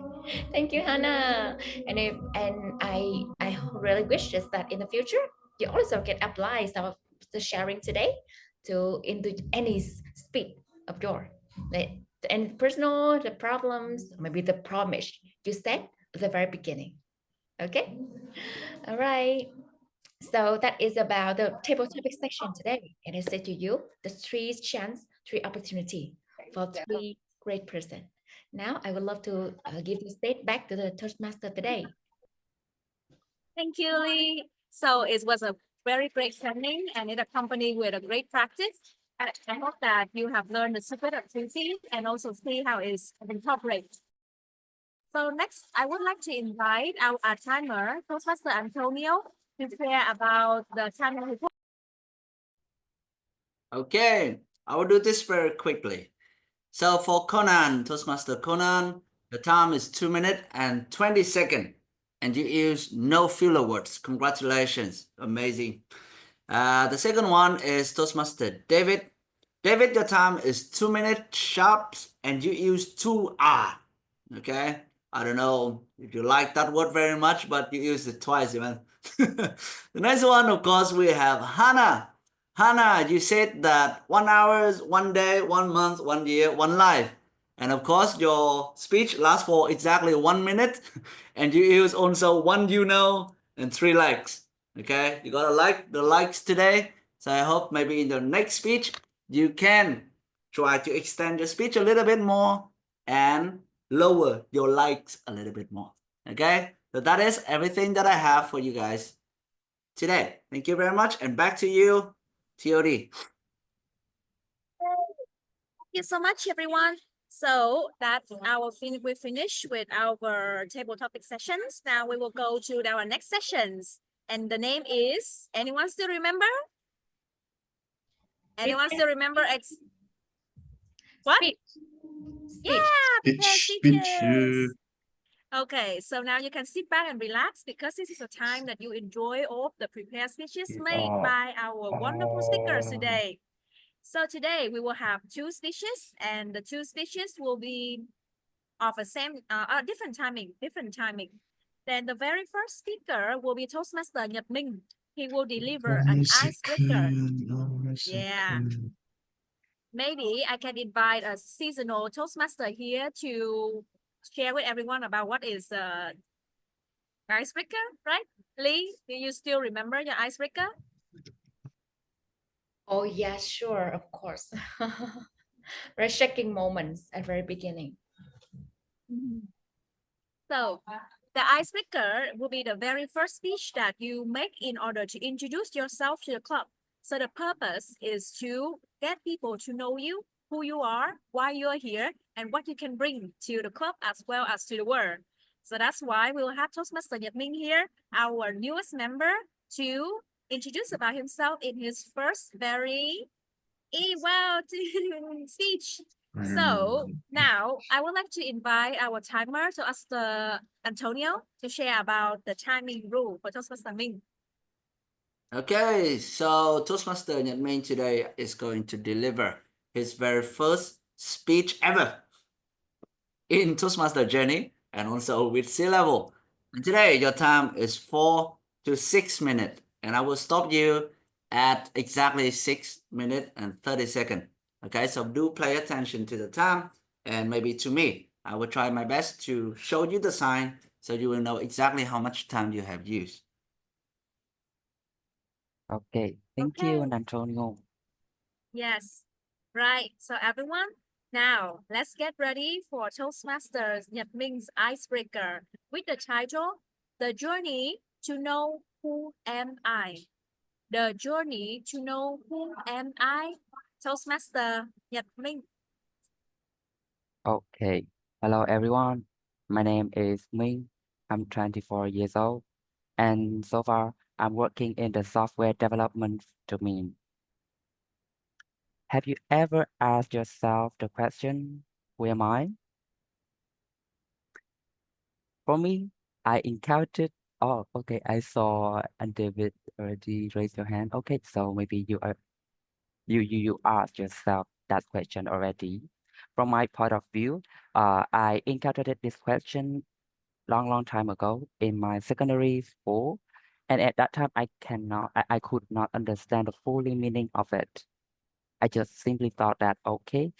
thank you, Hannah. And I really wish just that in the future you also can apply some of the sharing today to into any speed of your, like, any personal, the problems, maybe the promise you said at the very beginning. Okay, all right. So that is about the table topic section today. And I said to you, the 3 chance, 3 opportunity for 3 great person. Now I would love to give the stage back to the Toastmaster today. Thank you, Lee. So it was a very great training and it accompanied with a great practice. I hope that you have learned the secret activity and also see how it's incorporated. So next, I would like to invite our timer, Toastmaster Antonio, to share about the timer report. Okay, I will do this very quickly. So for Conan, Toastmaster Conan, the time is 2 minutes and 20 seconds, and you use no filler words. Congratulations, amazing. The second one is Toastmaster David. David, your time is 2 minutes sharp, and you use 2R. Okay, I don't know if you like that word very much, but you use it twice, man. The next one, of course, we have Hannah. Hannah, you said that 1 hour, 1 day, 1 month, 1 year, 1 life. And of course, your speech lasts for exactly 1 minute, and you use also 1 and 3 likes. Okay, you gotta like the likes today. So I hope maybe in the next speech, you can try to extend your speech a little bit more and lower your likes a little bit more. Okay, so that is everything that I have for you guys today. Thank you very much, and back to you, TOD. Thank you so much, everyone. So that's we finish with our table topic sessions. Now we will go to our next sessions. And the name is, anyone still remember? Anyone still remember? What? Speech. Yeah, prepare Speech. speeches. Okay, so now you can sit back and relax because this is a time that you enjoy all the prepared speeches made by our wonderful speakers today. So today we will have 2 speeches, and the 2 speeches will be of a different timing. Then the very first speaker will be Toastmaster Nhật Minh. He will deliver an icebreaker. Yeah. Maybe I can invite a seasonal Toastmaster here to share with everyone about what is icebreaker, right? Lee, do you still remember your icebreaker? Oh yeah, sure, of course. Very shaking moments at very beginning. So the icebreaker will be the very first speech that you make in order to introduce yourself to the club. So the purpose is to get people to know you, who you are, why you are here, and what you can bring to the club as well as to the world. So that's why we will have Toastmaster Nhật Minh here, our newest member, to introduce about himself in his first very speech. So now I would like to invite our timer to ask Antonio to share about the timing rule for Toastmaster Minh. Okay, so Toastmaster Nhật Minh today is going to deliver his very first speech ever in Toastmaster journey and also with sea level. And today your time is 4 to 6 minutes, and I will stop you at exactly 6 minutes and 30 seconds. Okay, so do pay attention to the time and maybe to me. I will try my best to show you the sign so you will know exactly how much time you have used. Okay, thank you, Antonio. Yes, right. So everyone, now let's get ready for Toastmasters Nhật Minh's icebreaker with the title, The Journey to Know Who Am I? The Journey to Know Who Am I? Toastmaster Nhật Minh. Okay, hello everyone. My name is Minh. I'm 24 years old, and so far I'm working in the software development domain. Have you ever asked yourself the question, who am I? For me, I encountered, oh, okay, I saw and David already raised your hand. Okay, so maybe you asked yourself that question already. From my point of view, I encountered this question long time ago in my secondary school, and at that time I could not understand the full meaning of it. I just simply thought that okay,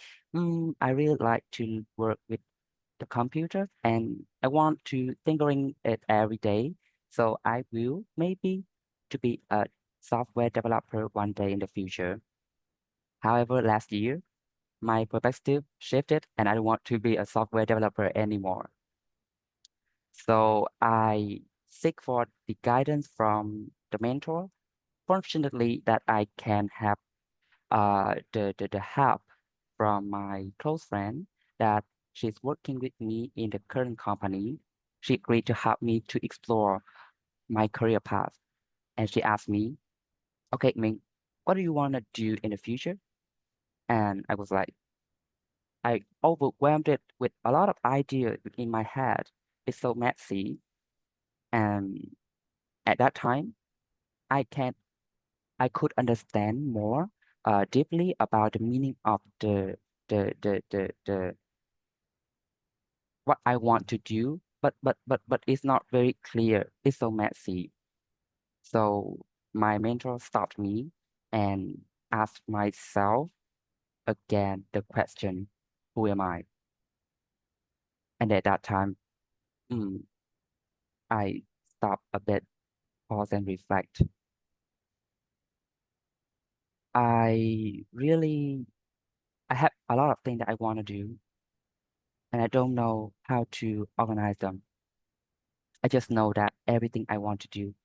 I really like to work with the computer and I want to tinkering it every day. So I will maybe to be a software developer one day in the future. However, last year, my perspective shifted and I don't want to be a software developer anymore. So I seek for the guidance from the mentor. Fortunately, that I can have the help from my close friend that she's working with me in the current company. She agreed to help me to explore my career path. And she asked me, okay, Ming, what do you want to do in the future? And I was like, I overwhelmed it with a lot of ideas in my head. It's so messy. And at that time, I can I could understand more deeply about the meaning of the what I want to do, but it's not very clear. It's so messy. So my mentor stopped me and asked myself again the question, who am I? And at that time, mm, I stopped a bit, pause and reflect. I have a lot of things that I want to do, and I don't know how to organize them. I just know that everything I want to do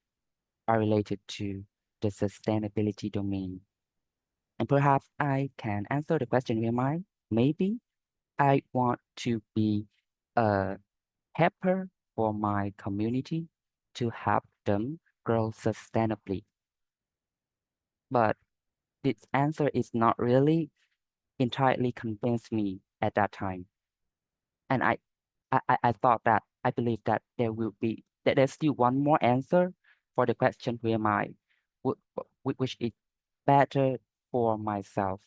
are related to the sustainability domain. And perhaps I can answer the question, who am I? Maybe I want to be a helper for my community to help them grow sustainably. But this answer is not really entirely convinced me at that time. And I thought that I believe that there's still one more answer for the question, who am I, which is better for myself.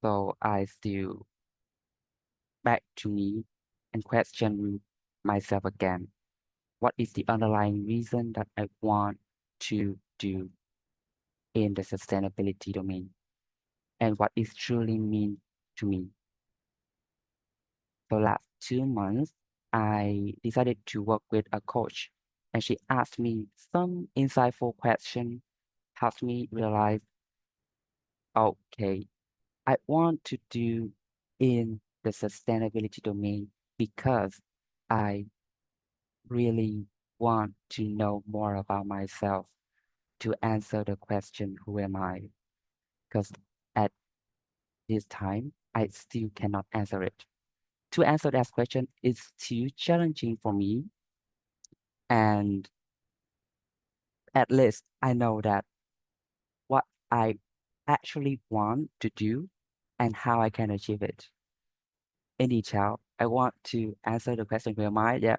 So I still back to me and question myself again. What is the underlying reason that I want to do in the sustainability domain? And what it truly mean to me? So last 2 months, I decided to work with a coach, and she asked me some insightful questions, helped me realize, okay, I want to do in the sustainability domain because I really want to know more about myself to answer the question, who am I? Because at this time, I still cannot answer it. To answer that question is too challenging for me. And at least I know that what I actually want to do and how I can achieve it. In detail, I want to answer the question, who am I? Yeah.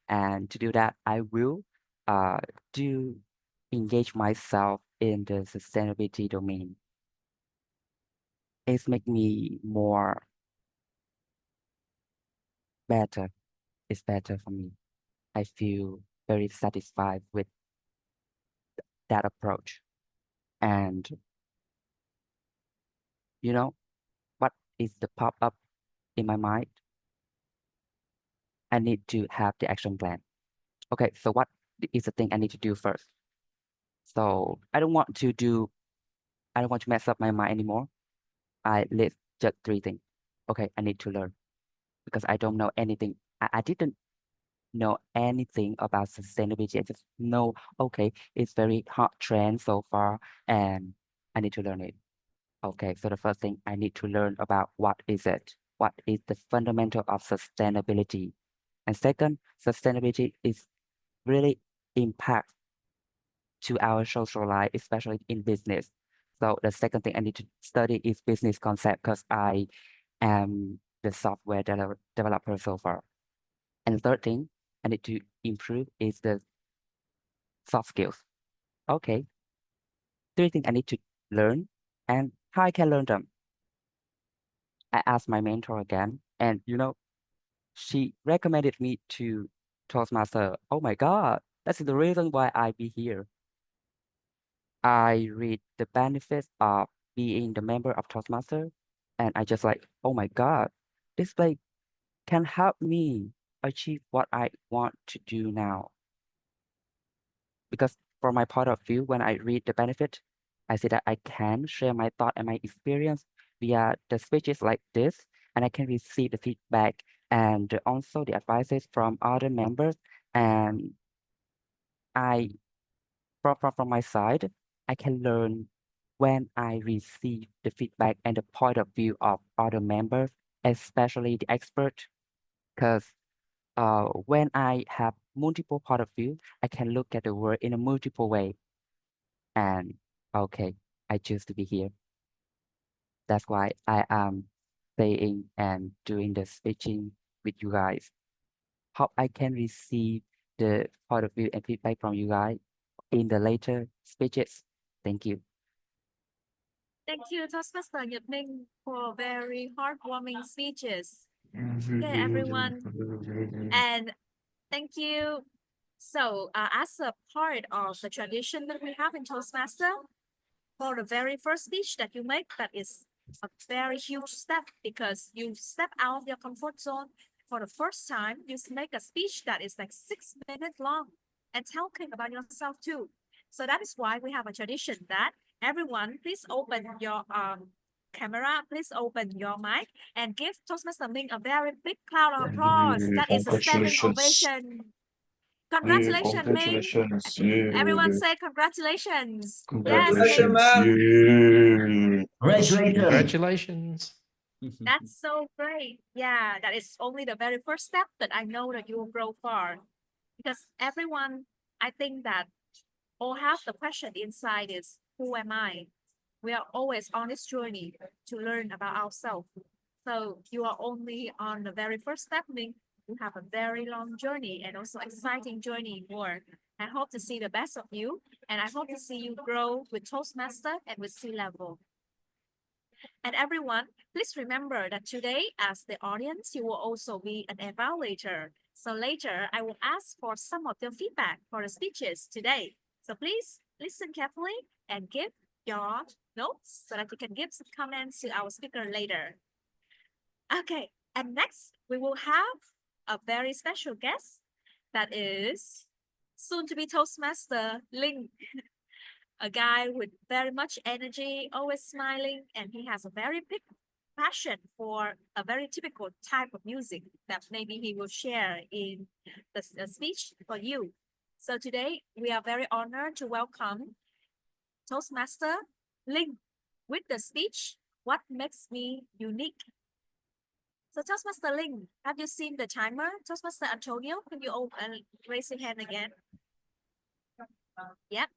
And to do that, I will uh, do engage myself in the sustainability domain. It's make me more better. It's better for me. I feel very satisfied with that approach. And you know what is the pop up in my mind? I need to have the action plan. Okay, so what is the thing I need to do first? So I don't want to mess up my mind anymore. I list just 3 things. Okay, I need to learn because I don't know anything. I didn't know anything about sustainability. I just know, okay, it's very hot trend so far and I need to learn it. Okay, so the first thing I need to learn about what is it? What is the fundamental of sustainability? And second, sustainability is really impact to our social life, especially in business. So the second thing I need to study is business concept because I am the software developer so far. And the third thing I need to improve is the soft skills. Okay, 3 things I need to learn and how I can learn them. I asked my mentor again, and she recommended me to Toastmaster. Oh my God, that's the reason why I be here. I read the benefits of being the member of Toastmaster, and I just like, oh my God, this like can help me achieve what I want to do now. Because from my point of view, when I read the benefit, I see that I can share my thought and my experience via the speeches like this, and I can receive the feedback and also the advices from other members. And I, from my side, I can learn when I receive the feedback and the point of view of other members, especially the expert, because when I have multiple point of view, I can look at the world in a multiple way. And okay, I choose to be here. That's why I am staying and doing the speaking with you guys. Hope I can receive the point of view and feedback from you guys in the later speeches. Thank you. Thank you, Toastmaster Nhật Minh, for very heartwarming speeches. Okay, everyone. And thank you. So, as a part of the tradition that we have in Toastmaster, for the very first speech that you make, that is a very huge step because you step out of your comfort zone. For the first time, you make a speech that is like 6 minutes long and talking about yourself too. So that is why we have a tradition that everyone, please open your camera, please open your mic and give Toastmaster Minh a very big cloud of applause. That is a standing ovation. Congratulations, Minh. Congratulations. Everyone say congratulations. Congratulations. Yes, Yeah. Congratulations. Congratulations. that's so great. Yeah, that is only the very first step that I know that you will grow far. Because everyone, I think that all have the question inside is, who am I? We are always on this journey to learn about ourselves. So you are only on the very first step, Minh. You have a very long journey and also exciting journey more. I hope to see the best of you, and I hope to see you grow with Toastmaster and with C-level. And everyone, please remember that today, as the audience, you will also be an evaluator. So later, I will ask for some of your feedback for the speeches today. So please listen carefully and give your notes so that you can give some comments to our speaker later. Okay, and next, we will have a very special guest that is soon to be Toastmaster Linh. A guy with very much energy, always smiling, and he has a very big passion for a very typical type of music that maybe he will share in the speech for you. So today we are very honored to welcome Toastmaster Linh with the speech, What Makes Me Unique? So Toastmaster Linh, have you seen the timer? Toastmaster Antonio, can you raise your hand again? Yep.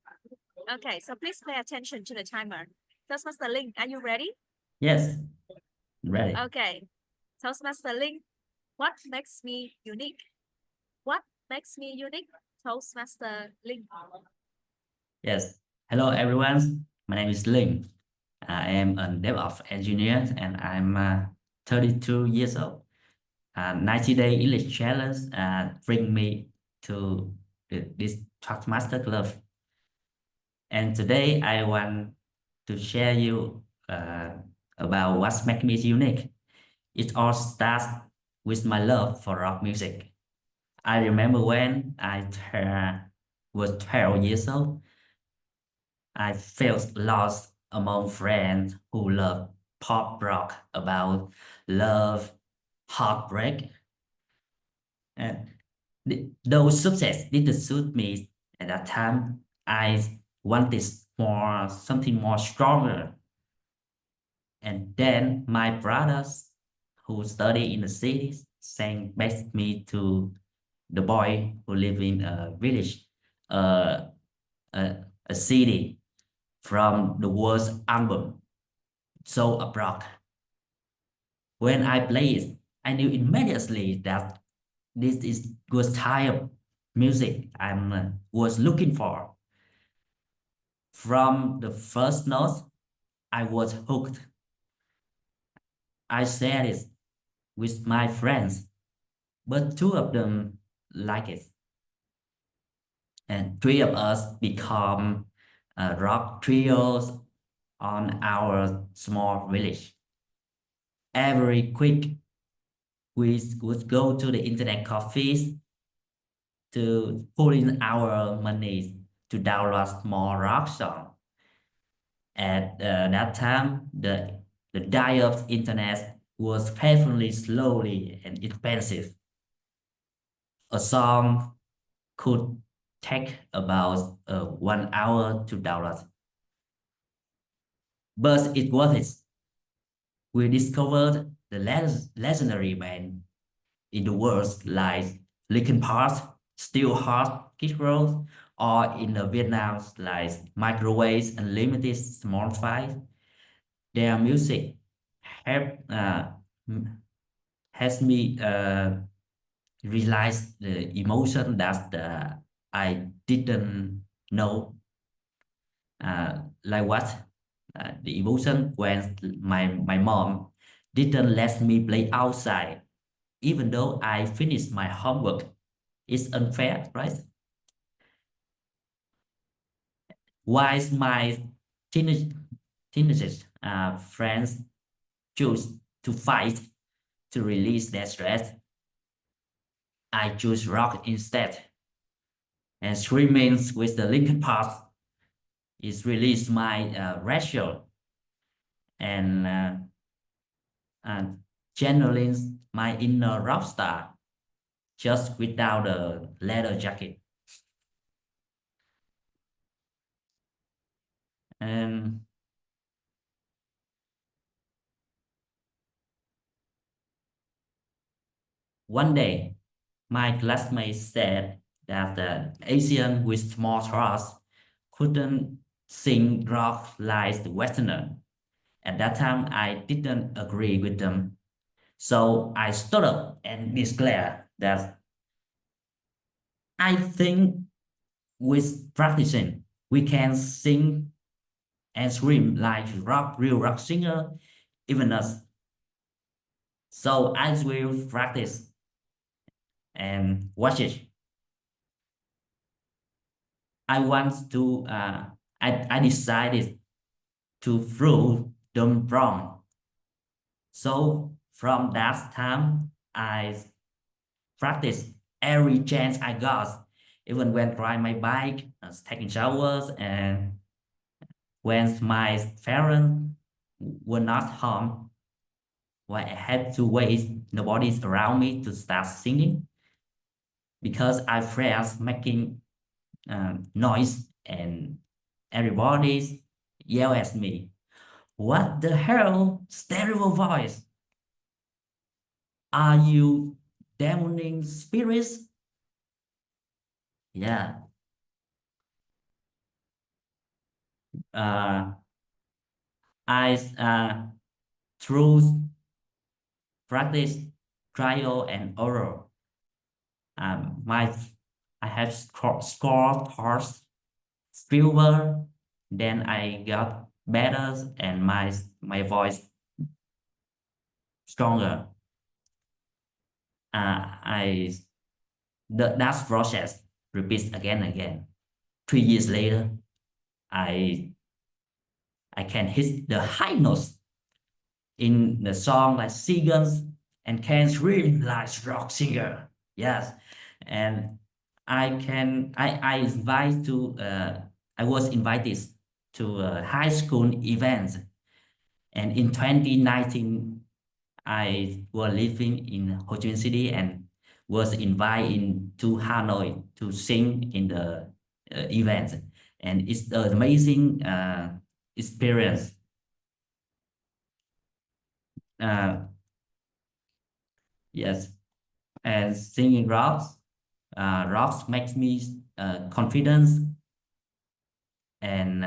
Okay, so please pay attention to the timer. Toastmaster Linh, are you ready? Yes, ready. Okay. Toastmaster Linh, what makes me unique? What makes me unique? Toastmaster Linh. Yes. Hello, everyone. My name is Linh. I am a DevOps engineer and I'm 32 years old. 90-day English challenge bring me to this Toastmaster Club. And today I want to share you about what makes me unique. It all starts with my love for rock music. I remember when I was 12 years old, I felt lost among friends who loved pop rock about love, heartbreak. And those subjects didn't suit me at that time. I wanted something more stronger. And then my brothers who study in the cities sent back me to the boy who live in a village, a city from the worst album, So Abroad. When I played it, I knew immediately that this is good type of music I was looking for. From the first note, I was hooked. I shared it with my friends, but 2 of them like it. And 3 of us become rock trios on our small village. Every week, we would go to the internet cafes to put in our money to download more rock songs. At that time, the The diet of internet was painfully slowly and expensive. A song could take about 1 hour to download. But it was it. We discovered the legendary band in the world like Linkin Park, Still Hot, Kid Rock, or in the Vietnam like Microwaves Unlimited Small Fry. Their music has me realize the emotion that I didn't know. Like what? The emotion when my mom didn't let me play outside, even though I finished my homework. It's unfair, right? Why my teenagers friends choose to fight to release their stress, I choose rock instead. And screaming with the Linkin Park is release my ratio and channeling my inner rock star just without a leather jacket. And one day, my classmates said that the Asian with small throats couldn't sing rock like the Westerner. At that time, I didn't agree with them. So I stood up and declared that I think with practicing, we can sing and scream like real rock singer, even us. So I will practice and watch it. I want to, I decided to prove them wrong. So from that time, I practice every chance I got, even when riding my bike, taking showers, and when my parents were not home, when I had to wait, nobody's around me to start singing because I friends making noise and everybody yell at me. What the hell? Terrible voice. Are you demoning spirits? Yeah. I through practice, trial and oral. I have scored horse fewer, then I got better and my voice stronger. That process repeats again and again. 3 years later, I can hit the high notes in the song like Seagulls and can scream like rock singer. Yes, and I was invited to a high school event, and in 2019 I was living in Ho Chi Minh City and was invited to Hanoi to sing in the event, and it's an amazing experience. Yes, and singing rocks makes me confidence and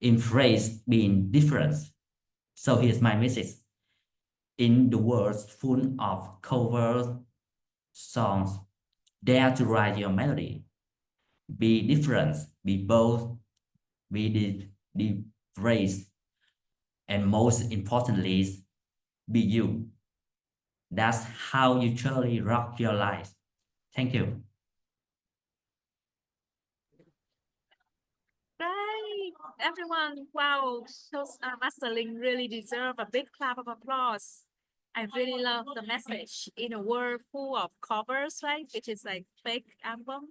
embrace being different. So here's my message. In the world full of cover songs, dare to write your melody. Be different, be bold, be the brave, and most importantly, be you. That's how you truly rock your life. Thank you. Right, everyone. Wow, Master Ling really deserve a big clap of applause. I really love the message in a world full of covers, right? Which is like fake album.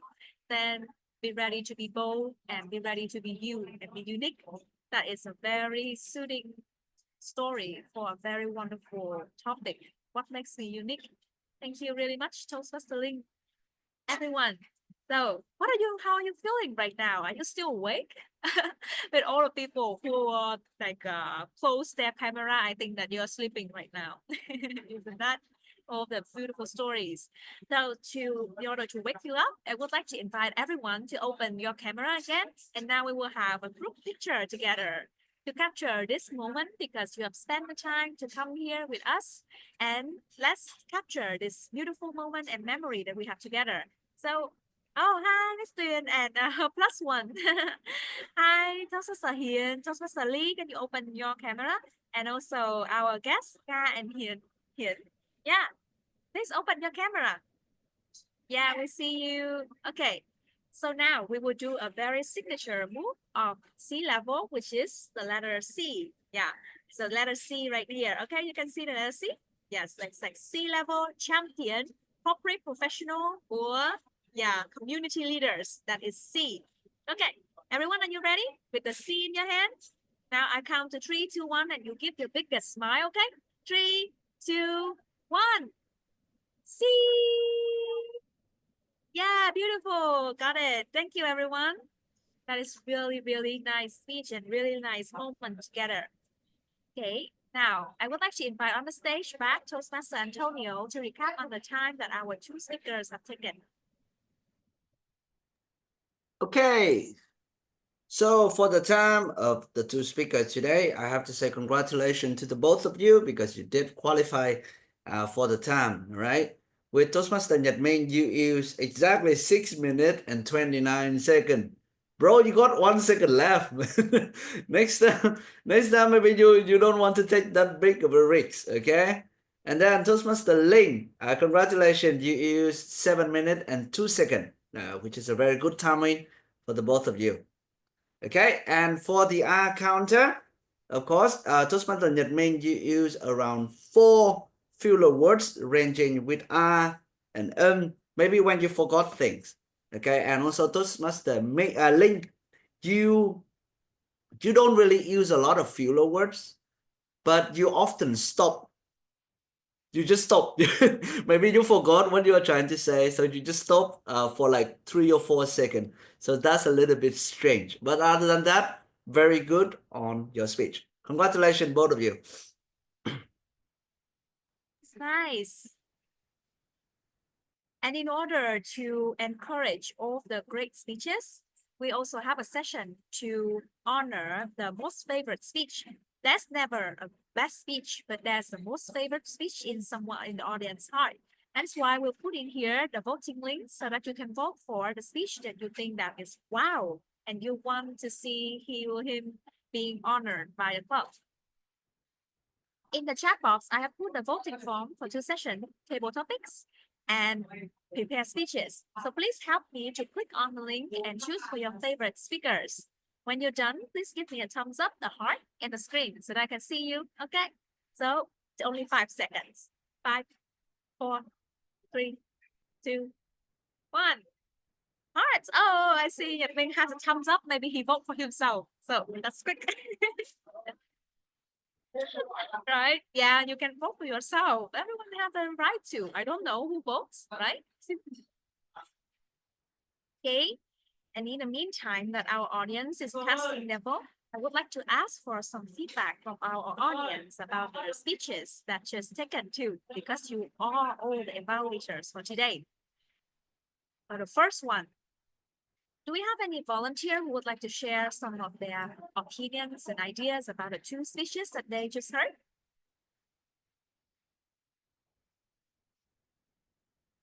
Then be ready to be bold and be ready to be you and be unique. That is a very soothing story for a very wonderful topic. What makes me unique? Thank you really much, Toastmaster Ling. Everyone. So, how are you feeling right now? Are you still awake? With all the people who are close their camera, I think that you're sleeping right now. Isn't that all the beautiful stories? So, in order to wake you up, I would like to invite everyone to open your camera again, and now we will have a group picture together to capture this moment because you have spent the time to come here with us, and let's capture this beautiful moment and memory that we have together. So, oh, hi, Miss Tuyền and plus one. Hi, Toastmaster Hiền, Toastmaster Lee, can you open your camera? And also our guests, Nga and Hiền. Yeah, please open your camera. Yeah, we see you. Okay, so now we will do a very signature move of C level, which is the letter C. Yeah, so letter C right here. Okay, you can see the letter C. Yes, it's like C level, champion, corporate professional, or yeah, community leaders. That is C. Okay, everyone, are you ready with the C in your hand? Now I count to 3, 2, 1, and you give your biggest smile. Okay, 3, 2, 1. C. Yeah, beautiful. Got it. Thank you, everyone. That is really, really nice speech and really nice moment together. Okay, now I would like to invite on the stage back Toastmaster Antonio to recap on the time that our two speakers have taken. Okay. So for the time of the two speakers today, I have to say congratulations to the both of you because you did qualify for the time, right? With Toastmaster Nhật Minh, you used exactly 6 minutes and 29 seconds. Bro, you got 1 second left. next time maybe you don't want to take that big of a risk, okay? And then Toastmaster Ling, congratulations, you used 7 minutes and 2 seconds, which is a very good timing for the both of you. Okay, and for the R counter, of course, Toastmaster Nhật Minh, you use around 4 filler words ranging with R and maybe when you forgot things. Okay, and also Toastmaster Link, you don't really use a lot of filler words, but you often stop. You just stop. Maybe you forgot what you were trying to say, so you just stop for like 3 or 4 seconds. So that's a little bit strange. But other than that, very good on your speech. Congratulations, both of you. It's nice. And in order to encourage all the great speeches, we also have a session to honor the most favorite speech. There's never a best speech, but there's the most favorite speech in someone in the audience heart. That's why we'll put in here the voting link so that you can vote for the speech that you think that is wow, and you want to see he or him being honored by the club. In the chat box, I have put the voting form for 2 sessions, table topics, and prepare speeches. So please help me to click on the link and choose for your favorite speakers. When you're done, please give me a thumbs up, the heart, and the screen so that I can see you. Okay? So only 5 seconds. 5, 4, 3, 2, 1. Hearts. Oh, I see Nhật Minh has a thumbs up. Maybe he voted for himself. So that's quick. Right? Yeah, you can vote for yourself. Everyone has the right to. I don't know who votes, right? Okay. And in the meantime, that our audience is casting their vote, I would like to ask for some feedback from our audience about the speeches that just taken too, because you are all the evaluators for today. For the first one, do we have any volunteer who would like to share some of their opinions and ideas about the 2 speeches that they just heard?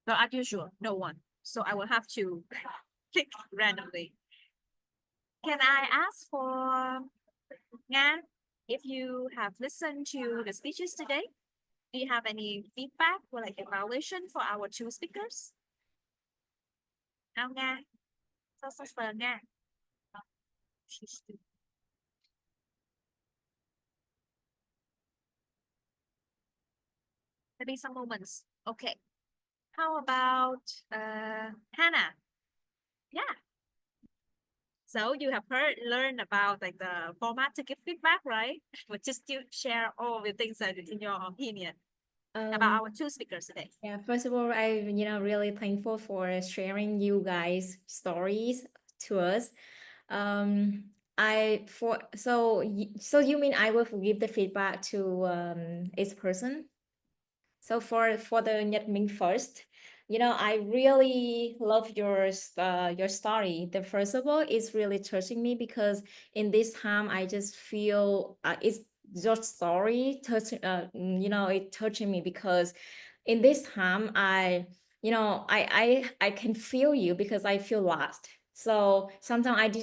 Well, as usual, no one. So I will have to click randomly. Can I ask for Nga, if you have listened to the speeches today, do you have any feedback or like evaluation for our 2 speakers? Nào Nga, Sister Nga. Maybe some moments. Okay. How about Hannah? Yeah. So you have learned about like the format to give feedback, right? But just to share all the things that in your opinion about our two speakers today. Yeah, first of all, I really thankful for sharing you guys stories to us. So you mean I will give the feedback to each person? So for the Nhật Minh first, I really love your story. The first of all is really touching me because in this time I just feel it's your story touching it touching me because in this time I can feel you because I feel lost. So sometimes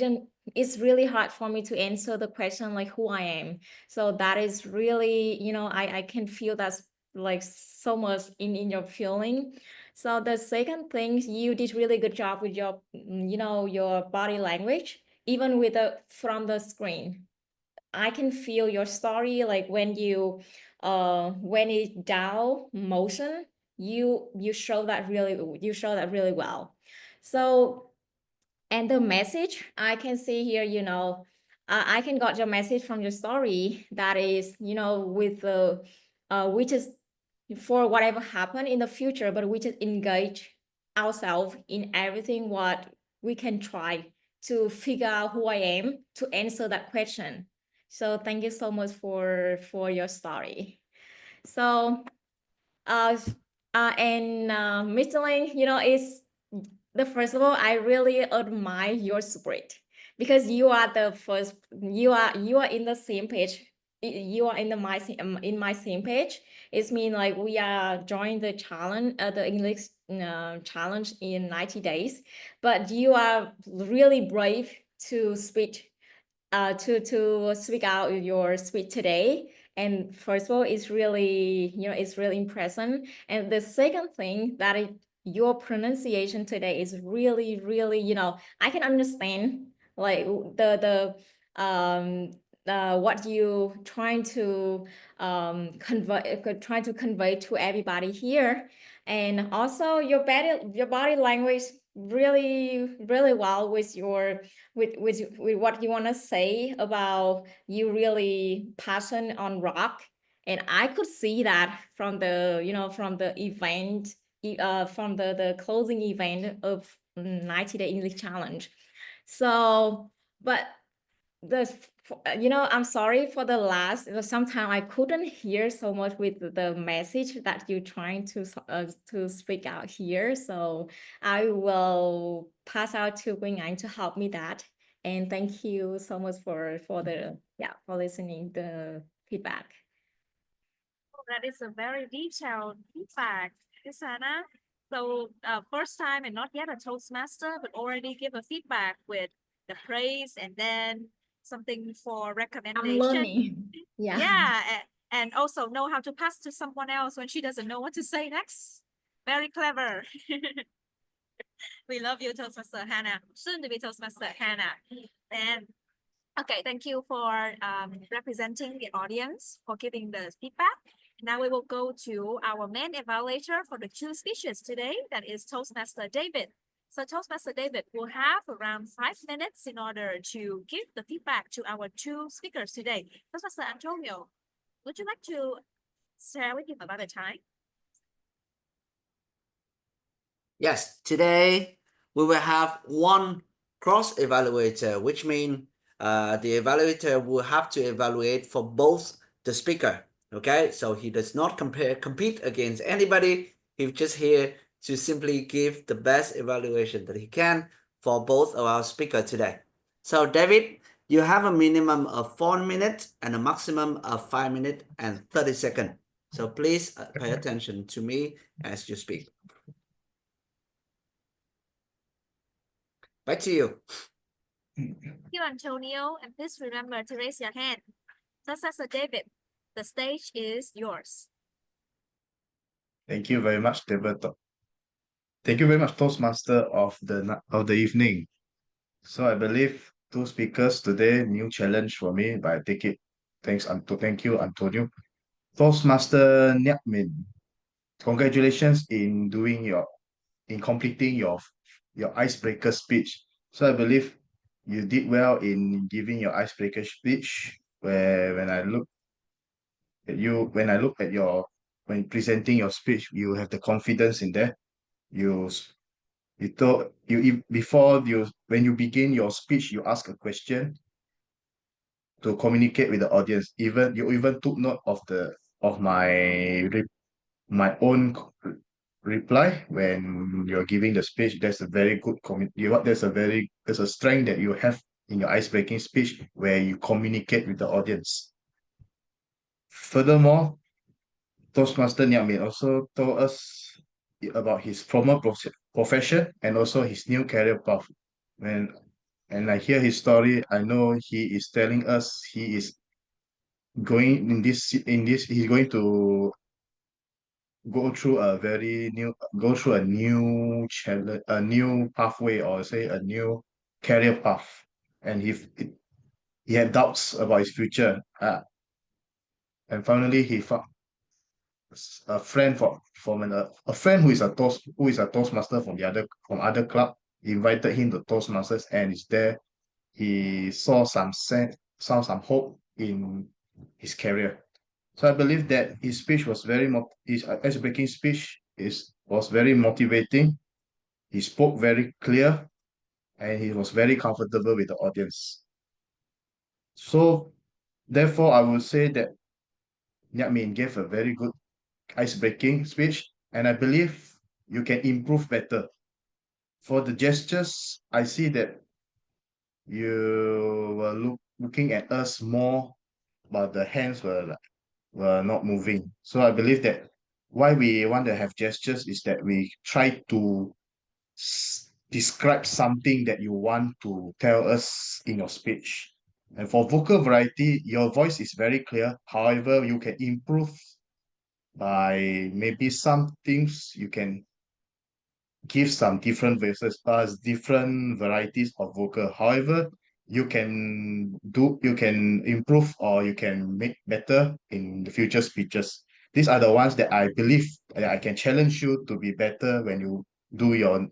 it's really hard for me to answer the question like who I am. So that is really, I can feel that's like so much in your feeling. So the second thing, you did really good job with your your body language, even with from the screen. I can feel your story like when it down motion, you show that really well. So and the message I can see here, I can got your message from your story that is, with the which is for whatever happen in the future, but we just engage ourselves in everything what we can try to figure out who I am to answer that question. So thank you so much for your story. So Mr. Ling, is the first of all, I really admire your spirit because you are the first. You are in the same page. You are in my same page. It's mean like we are joining the challenge, the English challenge in 90 days. But you are really brave to speak to speak out your speech today. And first of all, it's really, it's really impressive. And the second thing that your pronunciation today is really, really, I can understand like what you trying to convey to everybody here. And also your body language really, really well with what you want to say about you really passion on rock. And I could see that from from the event, from the closing event of 90-day English challenge. So, but I'm sorry for the last, sometimes I couldn't hear so much with the message that you're trying to speak out here. So I will pass out to Quỳnh Anh to help me that. And thank you so much for listening the feedback. That is a very detailed feedback, Isana. So first time and not yet a Toastmaster, but already give a feedback with the praise and then something for recommendation. I'm learning. Yeah. Yeah, and also know how to pass to someone else when she doesn't know what to say next. Very clever. We love you, Toastmaster Hannah. Soon to be Toastmaster Hannah. And okay, thank you for representing the audience, for giving the feedback. Now we will go to our main evaluator for the two speeches today, that is Toastmaster David. So Toastmaster David will have around 5 minutes in order to give the feedback to our two speakers today. Toastmaster Antonio, would you like to share with him about the time? Yes, today we will have one cross evaluator, which means the evaluator will have to evaluate for both the speaker. Okay, so he does not compete against anybody. He's just here to simply give the best evaluation that he can for both of our speakers today. So David, you have a minimum of 4 minutes and a maximum of 5 minutes and 30 seconds. So please pay attention to me as you speak. Back to you. Thank you, Antonio, and please remember to raise your hand. Toastmaster David, the stage is yours. Thank you very much, David. Thank you very much, Toastmaster of the evening. So I believe two speakers today, new challenge for me, but I take it. Thank you, Antonio. Toastmaster Nyap Min, congratulations in completing your icebreaker speech. So I believe you did well in giving your icebreaker speech. Where when I look at your when presenting your speech, you have the confidence in there. You you thought before you when you begin your speech, you ask a question to communicate with the audience. Even you even took note of my own reply when you're giving the speech. There's a very good there's a strength that you have in your ice-breaking speech where you communicate with the audience. Furthermore, Toastmaster Niamin also told us about his former profession and also his new career path. And I hear his story, I know he is telling us he is going he's going to go through a new challenge, a new pathway, or say a new career path. And he had doubts about his future. And finally he found a friend a friend who is a Toastmaster from other club. He invited him to Toastmasters, and is there he saw some hope in his career. So I believe that his speech was his ice-breaking speech was very motivating. He spoke very clear, and he was very comfortable with the audience. So therefore, I would say that Nyat Min gave a very good ice-breaking speech, and I believe you can improve better. For the gestures, I see that you were looking at us more, but the hands were not moving. So I believe that why we want to have gestures is that we try to describe something that you want to tell us in your speech. And for vocal variety, your voice is very clear. However, you can improve by maybe some things you can give some different different varieties of vocal. However, you can improve or you can make better in the future speeches. These are the ones that I believe that I can challenge you to be better when you do your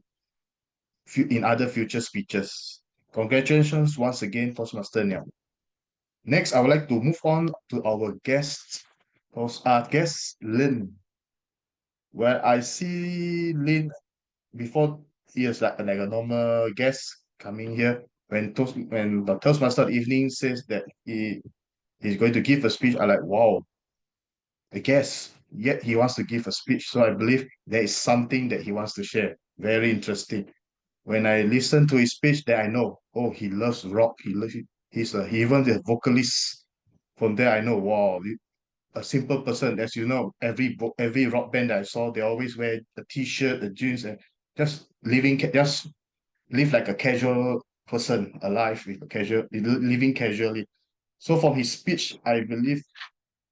in other future speeches. Congratulations once again, Toastmaster Niao. Next, I would like to move on to our guest Lin. Where I see Lin before he is like a normal guest coming here. When the Toastmaster evening says that he's going to give a speech, I like, wow, a guest. Yet he wants to give a speech. So I believe there is something that he wants to share. Very interesting. When I listen to his speech, then I know, oh, he loves rock. He even the vocalist. From there, I know, wow, a simple person. As you know, every rock band that I saw, they always wear a t-shirt, the jeans, and just live like a casual person, alive with a living casually. So from his speech, I believe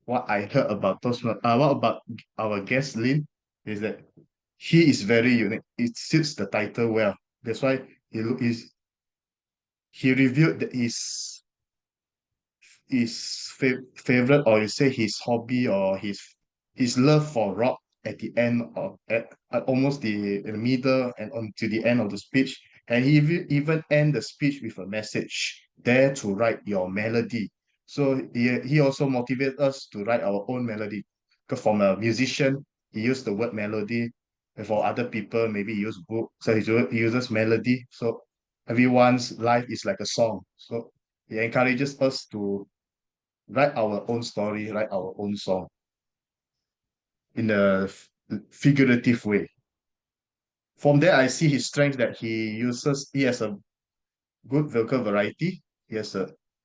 what I heard about what about our guest Lin is that he is very unique. It suits the title well. That's why he revealed that favorite, or you say his hobby, or his love for rock at the end of at almost the middle and on to the end of the speech. And he even end the speech with a message: dare to write your melody. So he also motivates us to write our own melody, because from a musician he used the word melody, and for other people maybe he use book, so he uses melody. So everyone's life is like a song. So he encourages us to write our own story, write our own song in a figurative way. From there, I see his strength that he has a good vocal variety.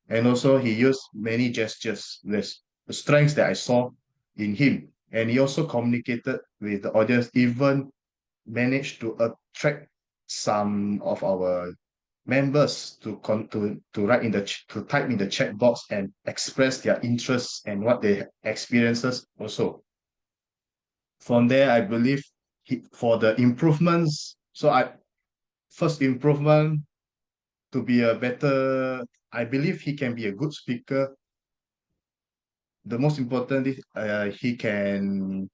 And also he used many gestures. There's the strengths that I saw in him. And he also communicated with the audience, even managed to attract some of our members to write to type in the chat box and express their interests and what they experiences also. From there, I believe for the improvements, first improvement to be a better, I believe he can be a good speaker. The most important is he can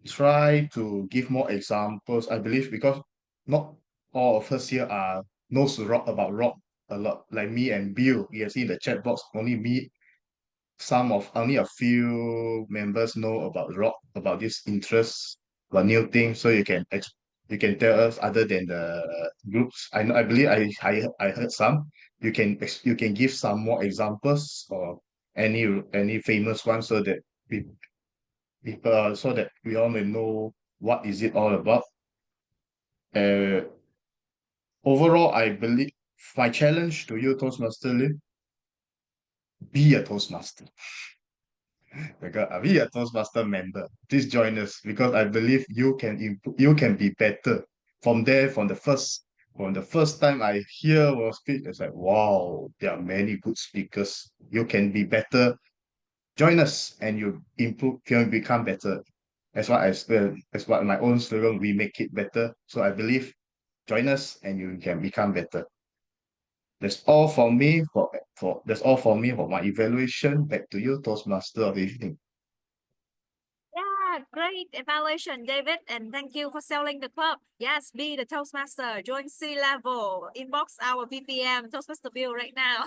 try to give more examples, I believe, because not all of us here are knows about rock a lot, like me and Bill. You can see in the chat box, only a few members know about rock, about this interest, about new things. So you can tell us other than the groups. I believe I heard some. You can give some more examples or any famous one so that people so that we all may know what is it all about. Uh, Overall, I believe my challenge to you, Toastmaster Lee, be a Toastmaster. Be a Toastmaster member. Please join us because I believe you can be better. From there, from the first time I hear or speak, it's like, wow, there are many good speakers. You can be better. Join us and you can become better. That's what my own slogan, we make it better. So I believe join us and you can become better. That's all for me for my evaluation. Back to you, Toastmaster of the evening. Yeah, great evaluation, David, and thank you for selling the club. Yes, be the Toastmaster, join C level, inbox our VPM Toastmaster Bill right now,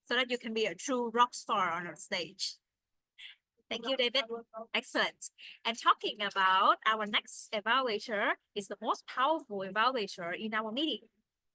so that you can be a true rock star on our stage. Thank you, David. Excellent. And talking about our next evaluator is the most powerful evaluator in our meeting.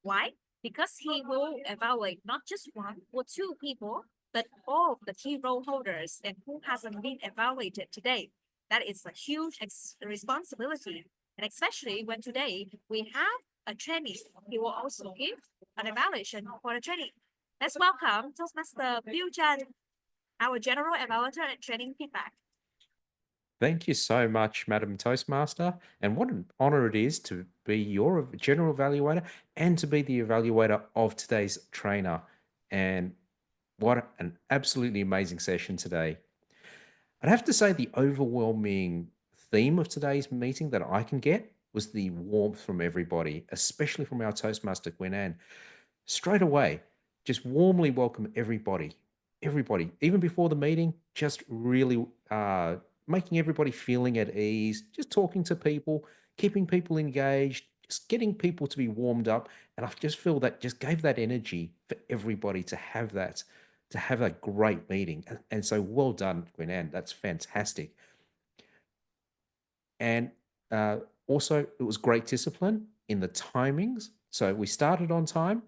Why? Because he will evaluate not just one or two people, but all of the key role holders and who hasn't been evaluated today. That is a huge responsibility. And especially when today we have a trainee, he will also give an evaluation for the trainee. Let's welcome Toastmaster Bill Chan, our general evaluator and training feedback. Thank you so much, Madam Toastmaster. And what an honor it is to be your general evaluator and to be the evaluator of today's trainer. And what an absolutely amazing session today. I'd have to say the overwhelming theme of today's meeting that I can get was the warmth from everybody, especially from our Toastmaster Gwen Ann. Straight away, just warmly welcome everybody, even before the meeting, just really making everybody feeling at ease, just talking to people, keeping people engaged, just getting people to be warmed up. And I just feel that just gave that energy for everybody to have that great meeting. And so well done, Gwen Ann. That's fantastic. And also, it was great discipline in the timings. So we started on time.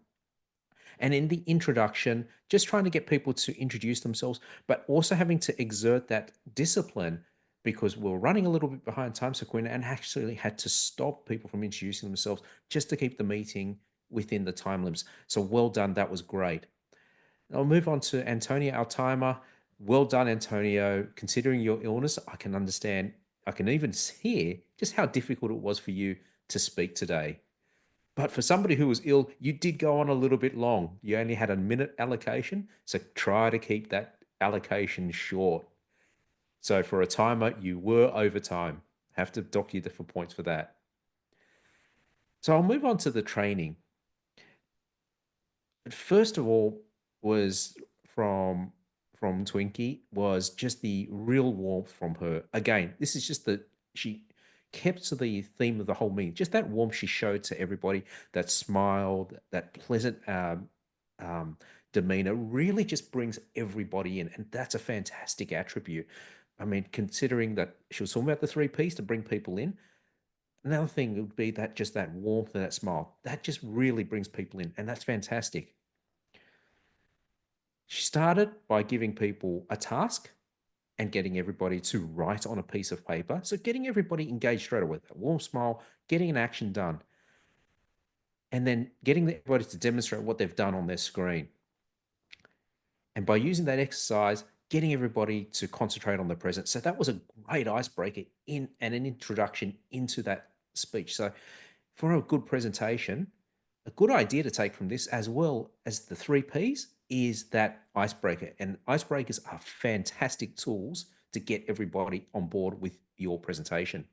And in the introduction, just trying to get people to introduce themselves, but also having to exert that discipline because we were running a little bit behind time. So Gwen Ann actually had to stop people from introducing themselves just to keep the meeting within the time limits. So well done. That was great. I'll move on to Antonio, our timer. Well done, Antonio. Considering your illness, I can understand, I can even hear just how difficult it was for you to speak today. But for somebody who was ill, you did go on a little bit long. You only had a minute allocation, so try to keep that allocation short. So for a timer, you were over time. Have to dock you for points for that. So I'll move on to the training. First of all, was from Twinkie was just the real warmth from her. Again, this is just she kept to the theme of the whole meeting. Just that warmth she showed to everybody, that smile, that pleasant demeanor really just brings everybody in. And that's a fantastic attribute. I mean, considering that she was talking about the 3 Ps to bring people in, another thing would be that just that warmth and that smile. That just really brings people in. And that's fantastic. She started by giving people a task and getting everybody to write on a piece of paper. So getting everybody engaged straight away, a warm smile, getting an action done, and then getting everybody to demonstrate what they've done on their screen. And by using that exercise, getting everybody to concentrate on the present. So that was a great icebreaker and an introduction into that speech. So for a good presentation, a good idea to take from this, as well as the 3 Ps, is that icebreaker. And icebreakers are fantastic tools to get everybody on board with your presentation.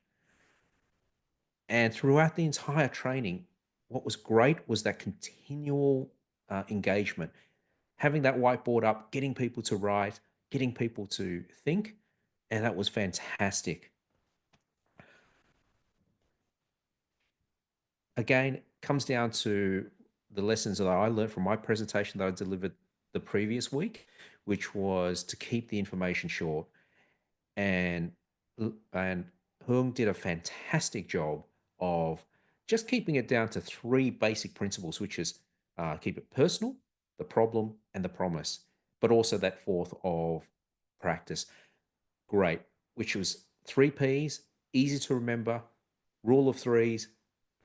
And throughout the entire training, what was great was that continual engagement, having that whiteboard up, getting people to write, getting people to think, and that was fantastic. Again, comes down to the lessons that I learned from my presentation that I delivered the previous week, which was to keep the information short. And Hung did a fantastic job of just keeping it down to three basic principles, which is keep it personal, the problem, and the promise, but also that fourth of practice. Great, which was three P's, easy to remember, rule of threes,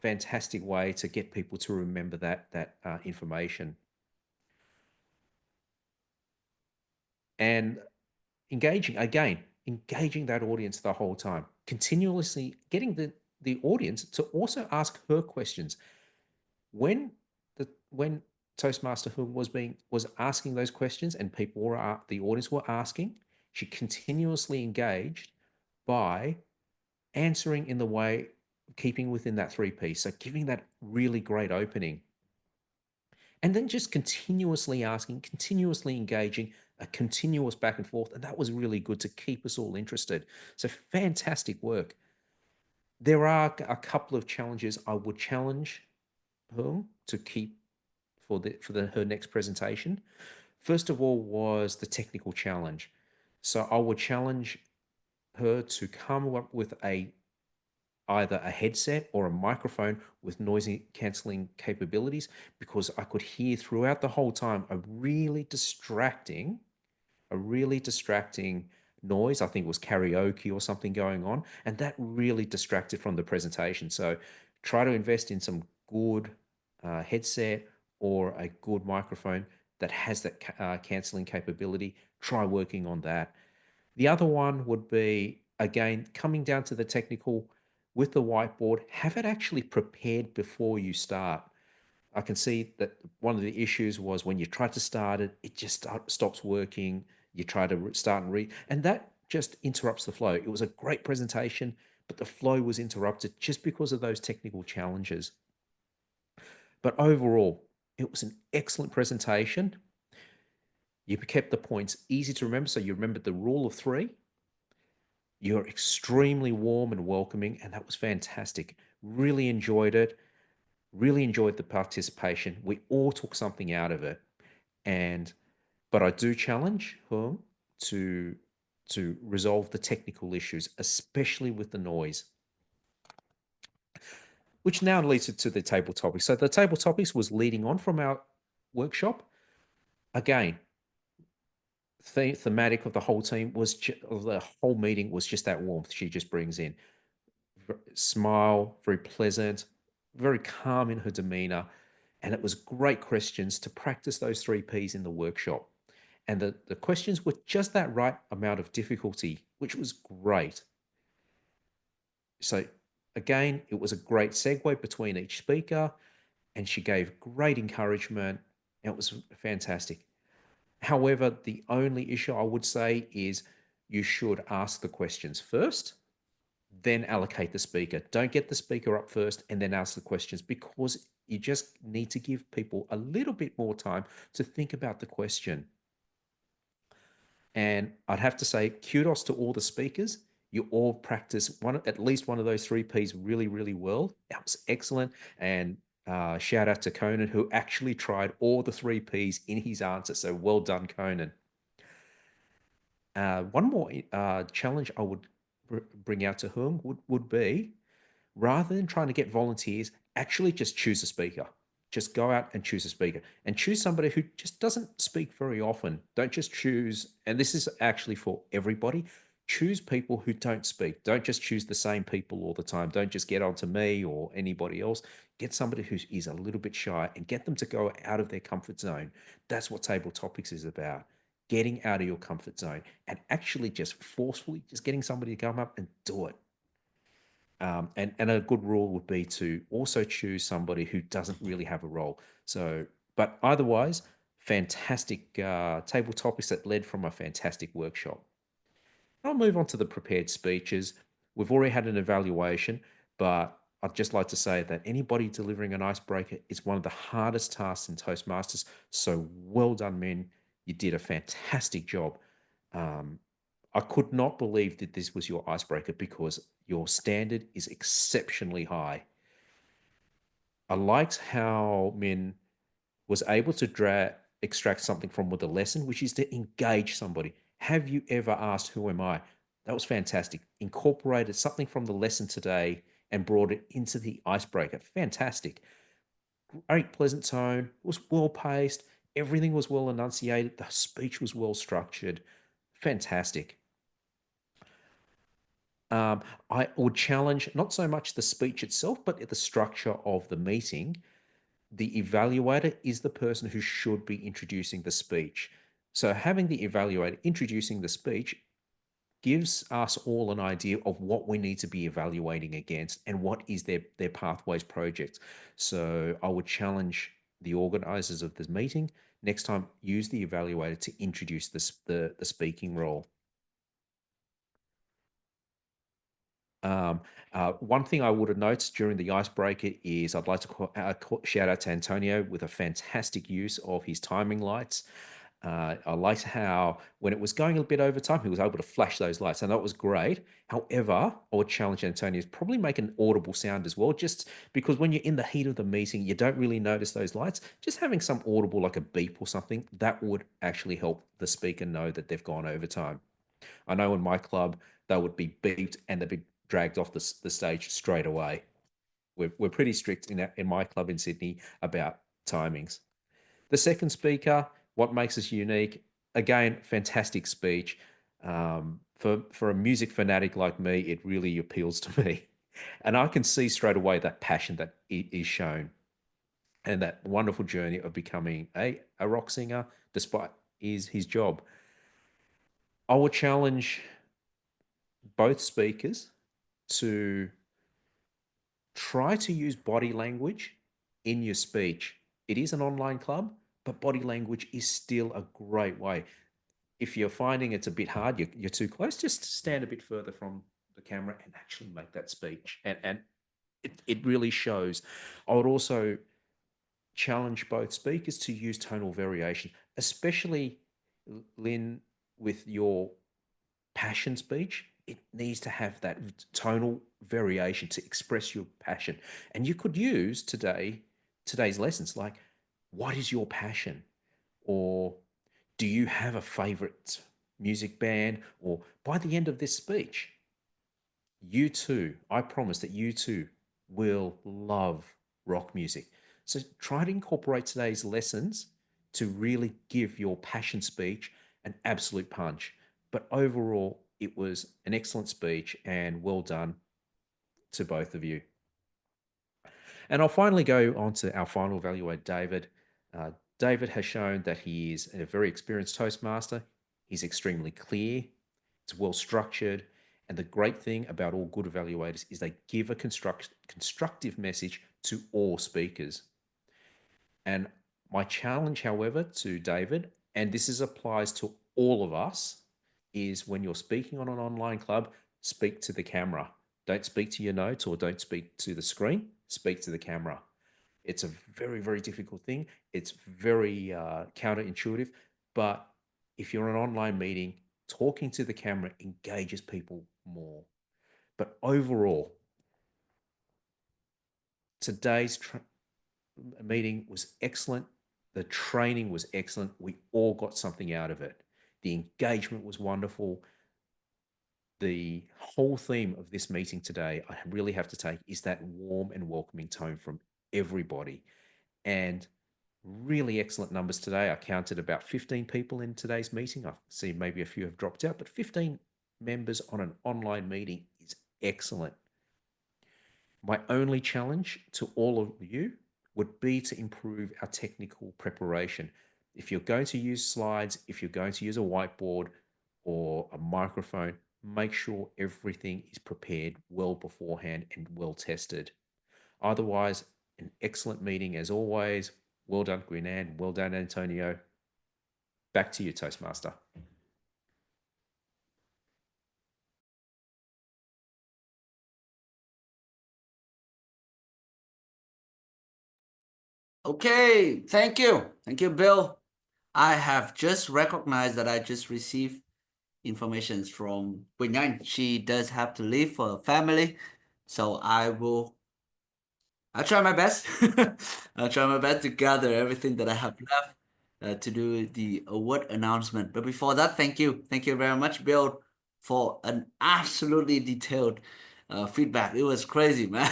fantastic way to get people to remember that information. And engaging that audience the whole time, continuously getting the audience to also ask her questions. When Toastmaster Hung was asking those questions and people were the audience were asking, she continuously engaged by answering in the way keeping within that 3P. So giving that really great opening. And then just continuously asking, continuously engaging, a continuous back and forth. And that was really good to keep us all interested. So fantastic work. There are a couple of challenges I would challenge her to keep for her next presentation. First of all was the technical challenge. So I would challenge her to come up with either a headset or a microphone with noise cancelling capabilities, because I could hear throughout the whole time a really distracting noise. I think it was karaoke or something going on, and that really distracted from the presentation. So try to invest in some good headset or a good microphone that has that cancelling capability. Try working on that. The other one would be, again, coming down to the technical with the whiteboard, have it actually prepared before you start. I can see that one of the issues was when you try to start it, it just stops working. You try to start and read, and that just interrupts the flow. It was a great presentation, but the flow was interrupted just because of those technical challenges. But overall, it was an excellent presentation. You kept the points easy to remember, so you remembered the rule of three. You're extremely warm and welcoming, and that was fantastic. Really enjoyed it. Really enjoyed the participation. We all took something out of it. But I do challenge Hung to resolve the technical issues, especially with the noise. Which now leads to the table topics. So the table topics was leading on from our workshop. Again, thematic of the whole team was of the whole meeting was just that warmth she just brings in. Smile, very pleasant, very calm in her demeanor. And it was great questions to practice those 3Ps in the workshop. And the questions were just that right amount of difficulty, which was great. So again, it was a great segue between each speaker, and she gave great encouragement. And it was fantastic. However, the only issue I would say is you should ask the questions first, then allocate the speaker. Don't get the speaker up first and then ask the questions, because you just need to give people a little bit more time to think about the question. And I'd have to say kudos to all the speakers. You all practice at least one of those 3Ps really, really well. That was excellent. And shout out to Conan, who actually tried all the 3Ps in his answer. So well done, Conan. One more challenge I would bring out to Hung would be, rather than trying to get volunteers, actually just choose a speaker. Just go out and choose a speaker, and choose somebody who just doesn't speak very often. Don't just choose, and this is actually for everybody, choose people who don't speak. Don't just choose the same people all the time. Don't just get onto me or anybody else. Get somebody who is a little bit shy and get them to go out of their comfort zone. That's what Table Topics is about. Getting out of your comfort zone and actually just forcefully just getting somebody to come up and do it. And a good rule would be to also choose somebody who doesn't really have a role. So, but otherwise, fantastic table topics that led from a fantastic workshop. I'll move on to the prepared speeches. We've already had an evaluation, but I'd just like to say that anybody delivering an icebreaker is one of the hardest tasks in Toastmasters. So well done, men. You did a fantastic job. I could not believe that this was your icebreaker, because your standard is exceptionally high. I liked how Min was able to extract something from the lesson, which is to engage somebody. Have you ever asked, who am I? That was fantastic. Incorporated something from the lesson today and brought it into the icebreaker. Fantastic. Great pleasant tone. It was well paced. Everything was well enunciated. The speech was well structured. Fantastic. I would challenge not so much the speech itself, but the structure of the meeting. The evaluator is the person who should be introducing the speech. So having the evaluator introducing the speech gives us all an idea of what we need to be evaluating against and what is their pathways project. So I would challenge the organizers of this meeting next time, use the evaluator to introduce the speaking role. One thing I would have noticed during the icebreaker is I'd like to shout out to Antonio with a fantastic use of his timing lights. I liked how when it was going a bit over time, he was able to flash those lights, and that was great. However, I would challenge Antonio to probably make an audible sound as well, just because when you're in the heat of the meeting, you don't really notice those lights. Just having some audible, like a beep or something, that would actually help the speaker know that they've gone over time. I know in my club, they would be beeped and they'd be dragged off the stage straight away. We're pretty strict in my club in Sydney about timings. The second speaker, what makes us unique? Again, fantastic speech. For a music fanatic like me, it really appeals to me. And I can see straight away that passion that is shown and that wonderful journey of becoming a rock singer, despite his job. I would challenge both speakers to try to use body language in your speech. It is an online club, but body language is still a great way. If you're finding it's a bit hard, you're too close, just stand a bit further from the camera and actually make that speech. And it really shows. I would also challenge both speakers to use tonal variation, especially Lynn, with your passion speech. It needs to have that tonal variation to express your passion. And you could use today's lessons like, what is your passion? Or do you have a favorite music band? Or by the end of this speech, you too, I promise that you too will love rock music. So try to incorporate today's lessons to really give your passion speech an absolute punch. But overall, it was an excellent speech and well done to both of you. And I'll finally go on to our final evaluator, David. David has shown that he is a very experienced Toastmaster. He's extremely clear, it's well structured, and the great thing about all good evaluators is they give a constructive message to all speakers. And my challenge, however, to David, and this applies to all of us, is when you're speaking on an online club, speak to the camera. Don't speak to your notes or don't speak to the screen, speak to the camera. It's a very, very difficult thing. It's very counterintuitive. But if you're in an online meeting, talking to the camera engages people more. But overall, today's meeting was excellent. The training was excellent. We all got something out of it. The engagement was wonderful. The whole theme of this meeting today, I really have to take, is that warm and welcoming tone from everybody. And really excellent numbers today. I counted about 15 people in today's meeting. I see maybe a few have dropped out, but 15 members on an online meeting is excellent. My only challenge to all of you would be to improve our technical preparation. If you're going to use slides, if you're going to use a whiteboard or a microphone, make sure everything is prepared well beforehand and well tested. Otherwise, an excellent meeting as always. Well done, Gwinan. Well done, Antonio. Back to you, Toastmaster. Okay, thank you. Thank you, Bill. I have just recognized that I just received information from Quỳnh Anh. She does have to leave for her family. So I will I try my best. I try my best to gather everything that I have left to do the award announcement. But before that, thank you. Thank you very much, Bill, for an absolutely detailed feedback. It was crazy, man.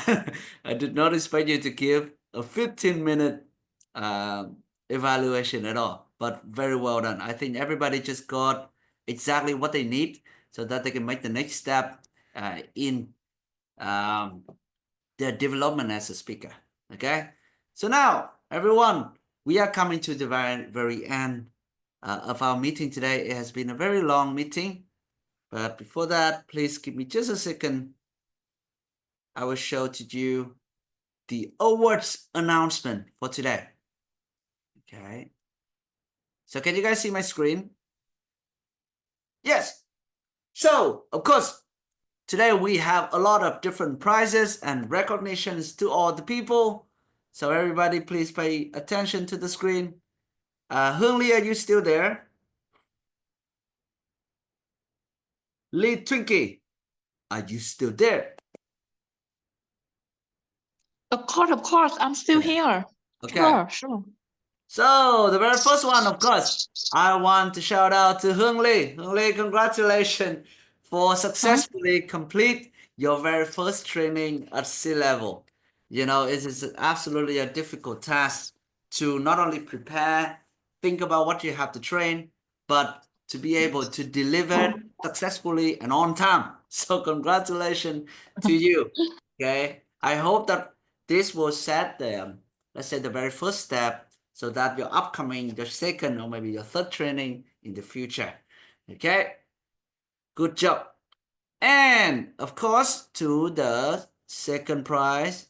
I did not expect you to give a 15-minute evaluation at all, but very well done. I think everybody just got exactly what they need so that they can make the next step in their development as a speaker. Okay, so now everyone, we are coming to the very end of our meeting today. It has been a very long meeting, but before that, please give me just a second. I will show to you the awards announcement for today. Okay, so can you guys see my screen? Yes. So of course, today we have a lot of different prizes and recognitions to all the people. So everybody please pay attention to the screen. Hương Ly, are you still there? Lee Twinkie, are you still there? Of course, I'm still here. Okay. Sure. So the very first one, of course, I want to shout out to Hương Ly. Hương Ly, congratulations for successfully complete your very first training at sea level. You know, it is absolutely a difficult task to not only prepare, think about what you have to train, but to be able to deliver successfully and on time. So congratulations to you. Okay. I hope that this will set the, let's say, the very first step so that your upcoming, your second or maybe your third training in the future. Okay. Good job. And of course, to the second prize,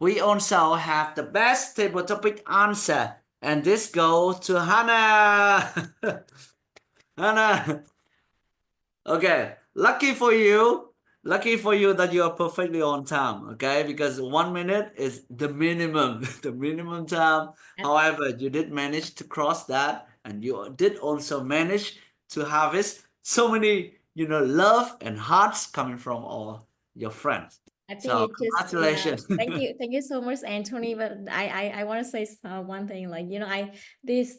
we also have the best table topic answer. And this goes to Hannah. Hannah. Okay. Lucky for you that you are perfectly on time. Okay. Because 1 minute is the minimum, the minimum time. However, you did manage to cross that. And you did also manage to harvest so many, love and hearts coming from all your friends. I think So it's just congratulations. thank you so much, Anthony. But I want to say one thing, like this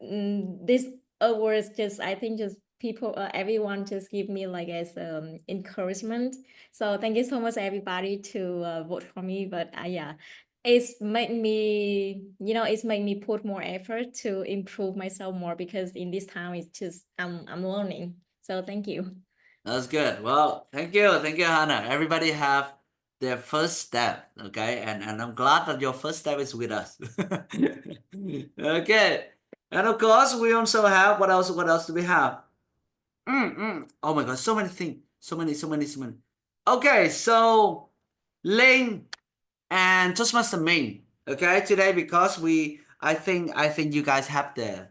this awards just I think just people everyone just give me like as encouragement. So thank you so much everybody to vote for me. But yeah, it's made me it's made me put more effort to improve myself more because in this time it's just I'm learning. So thank you. That's good. Well, thank you, Hannah. Everybody have their first step, okay? And I'm glad that your first step is with us. Okay. And of course, we also have what else? What else do we have? Oh my God, so many things, so many. Okay, so Ling and Toastmaster Main. Okay, today because I think you guys have the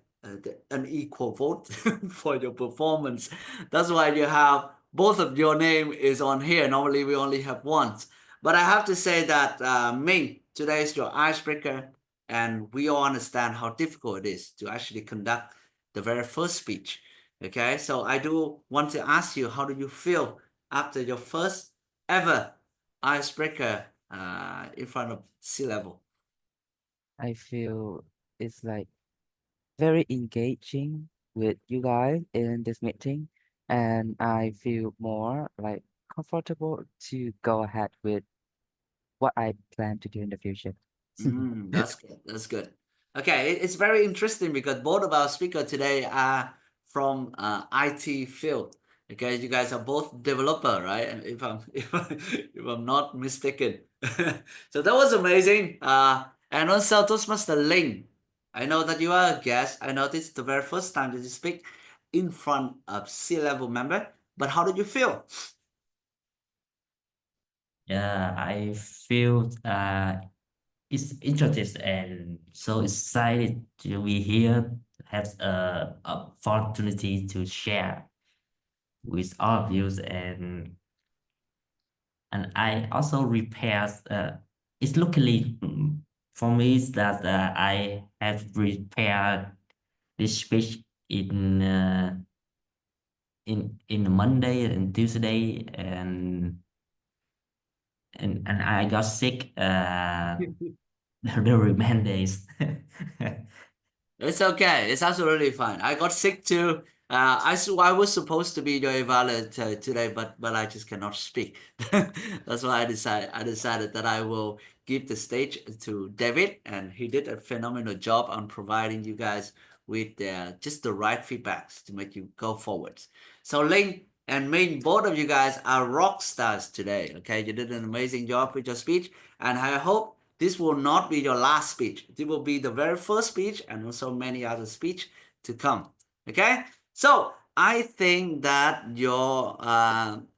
unequal vote for your performance. That's why you have both of your name is on here. Normally we only have one, but I have to say that Ming, today is your icebreaker, and we all understand how difficult it is to actually conduct the very first speech. Okay, so I do want to ask you, how do you feel after your first ever icebreaker in front of sea level? I feel it's like very engaging with you guys in this meeting, and I feel more like comfortable to go ahead with what I plan to do in the future. That's good. That's good. Okay, it's very interesting because both of our speakers today are from IT field. Okay, you guys are both developer, right? And if I'm if I'm not mistaken, so that was amazing. And also Toastmaster Ling, I know that you are a guest. I know this is the very first time that you speak in front of C-level member. But how did you feel? Yeah, I feel it's interesting and so excited to be here, have a opportunity to share with all of you, and I also repaired. It's luckily for me is that I have prepared this speech in Monday and Tuesday, and and I got sick the remaining days. It's okay. It's absolutely fine. I got sick too. I was supposed to be your evaluator today, but I just cannot speak. That's why I decided that I will give the stage to David, and he did a phenomenal job on providing you guys with just the right feedbacks to make you go forward. So Ling and Ming, both of you guys are rock stars today. Okay, you did an amazing job with your speech, and I hope this will not be your last speech. It will be the very first speech and also many other speech to come. Okay, so I think that your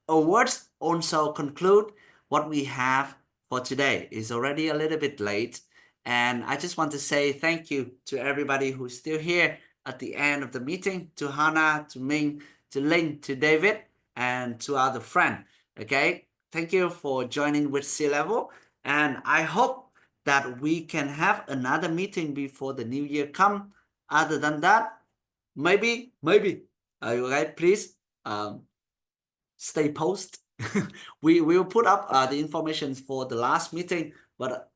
awards also conclude what we have for today. It's already a little bit late, and I just want to say thank you to everybody who's still here at the end of the meeting, to Hannah, to Ming, to Ling, to David, and to other friend. Okay, thank you for joining with Sea Level, and I hope that we can have another meeting before the new year come. Other than that, maybe, okay, please stay post. We will put up the information for the last meeting, but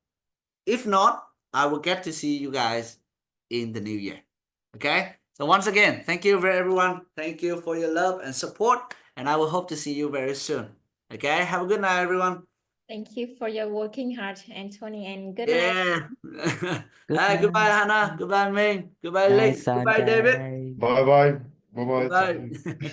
if not, I will get to see you guys in the new year. Okay, so once again, thank you for everyone. Thank you for your love and support, and I will hope to see you very soon. Okay, have a good night, everyone. Thank you for your working hard, Anthony, and good night. Yeah. Good Goodbye, night. Hannah. Goodbye, Ming. Goodbye, Nice Ling. Goodbye, David. Sunday. Bye bye. Bye bye. Goodbye.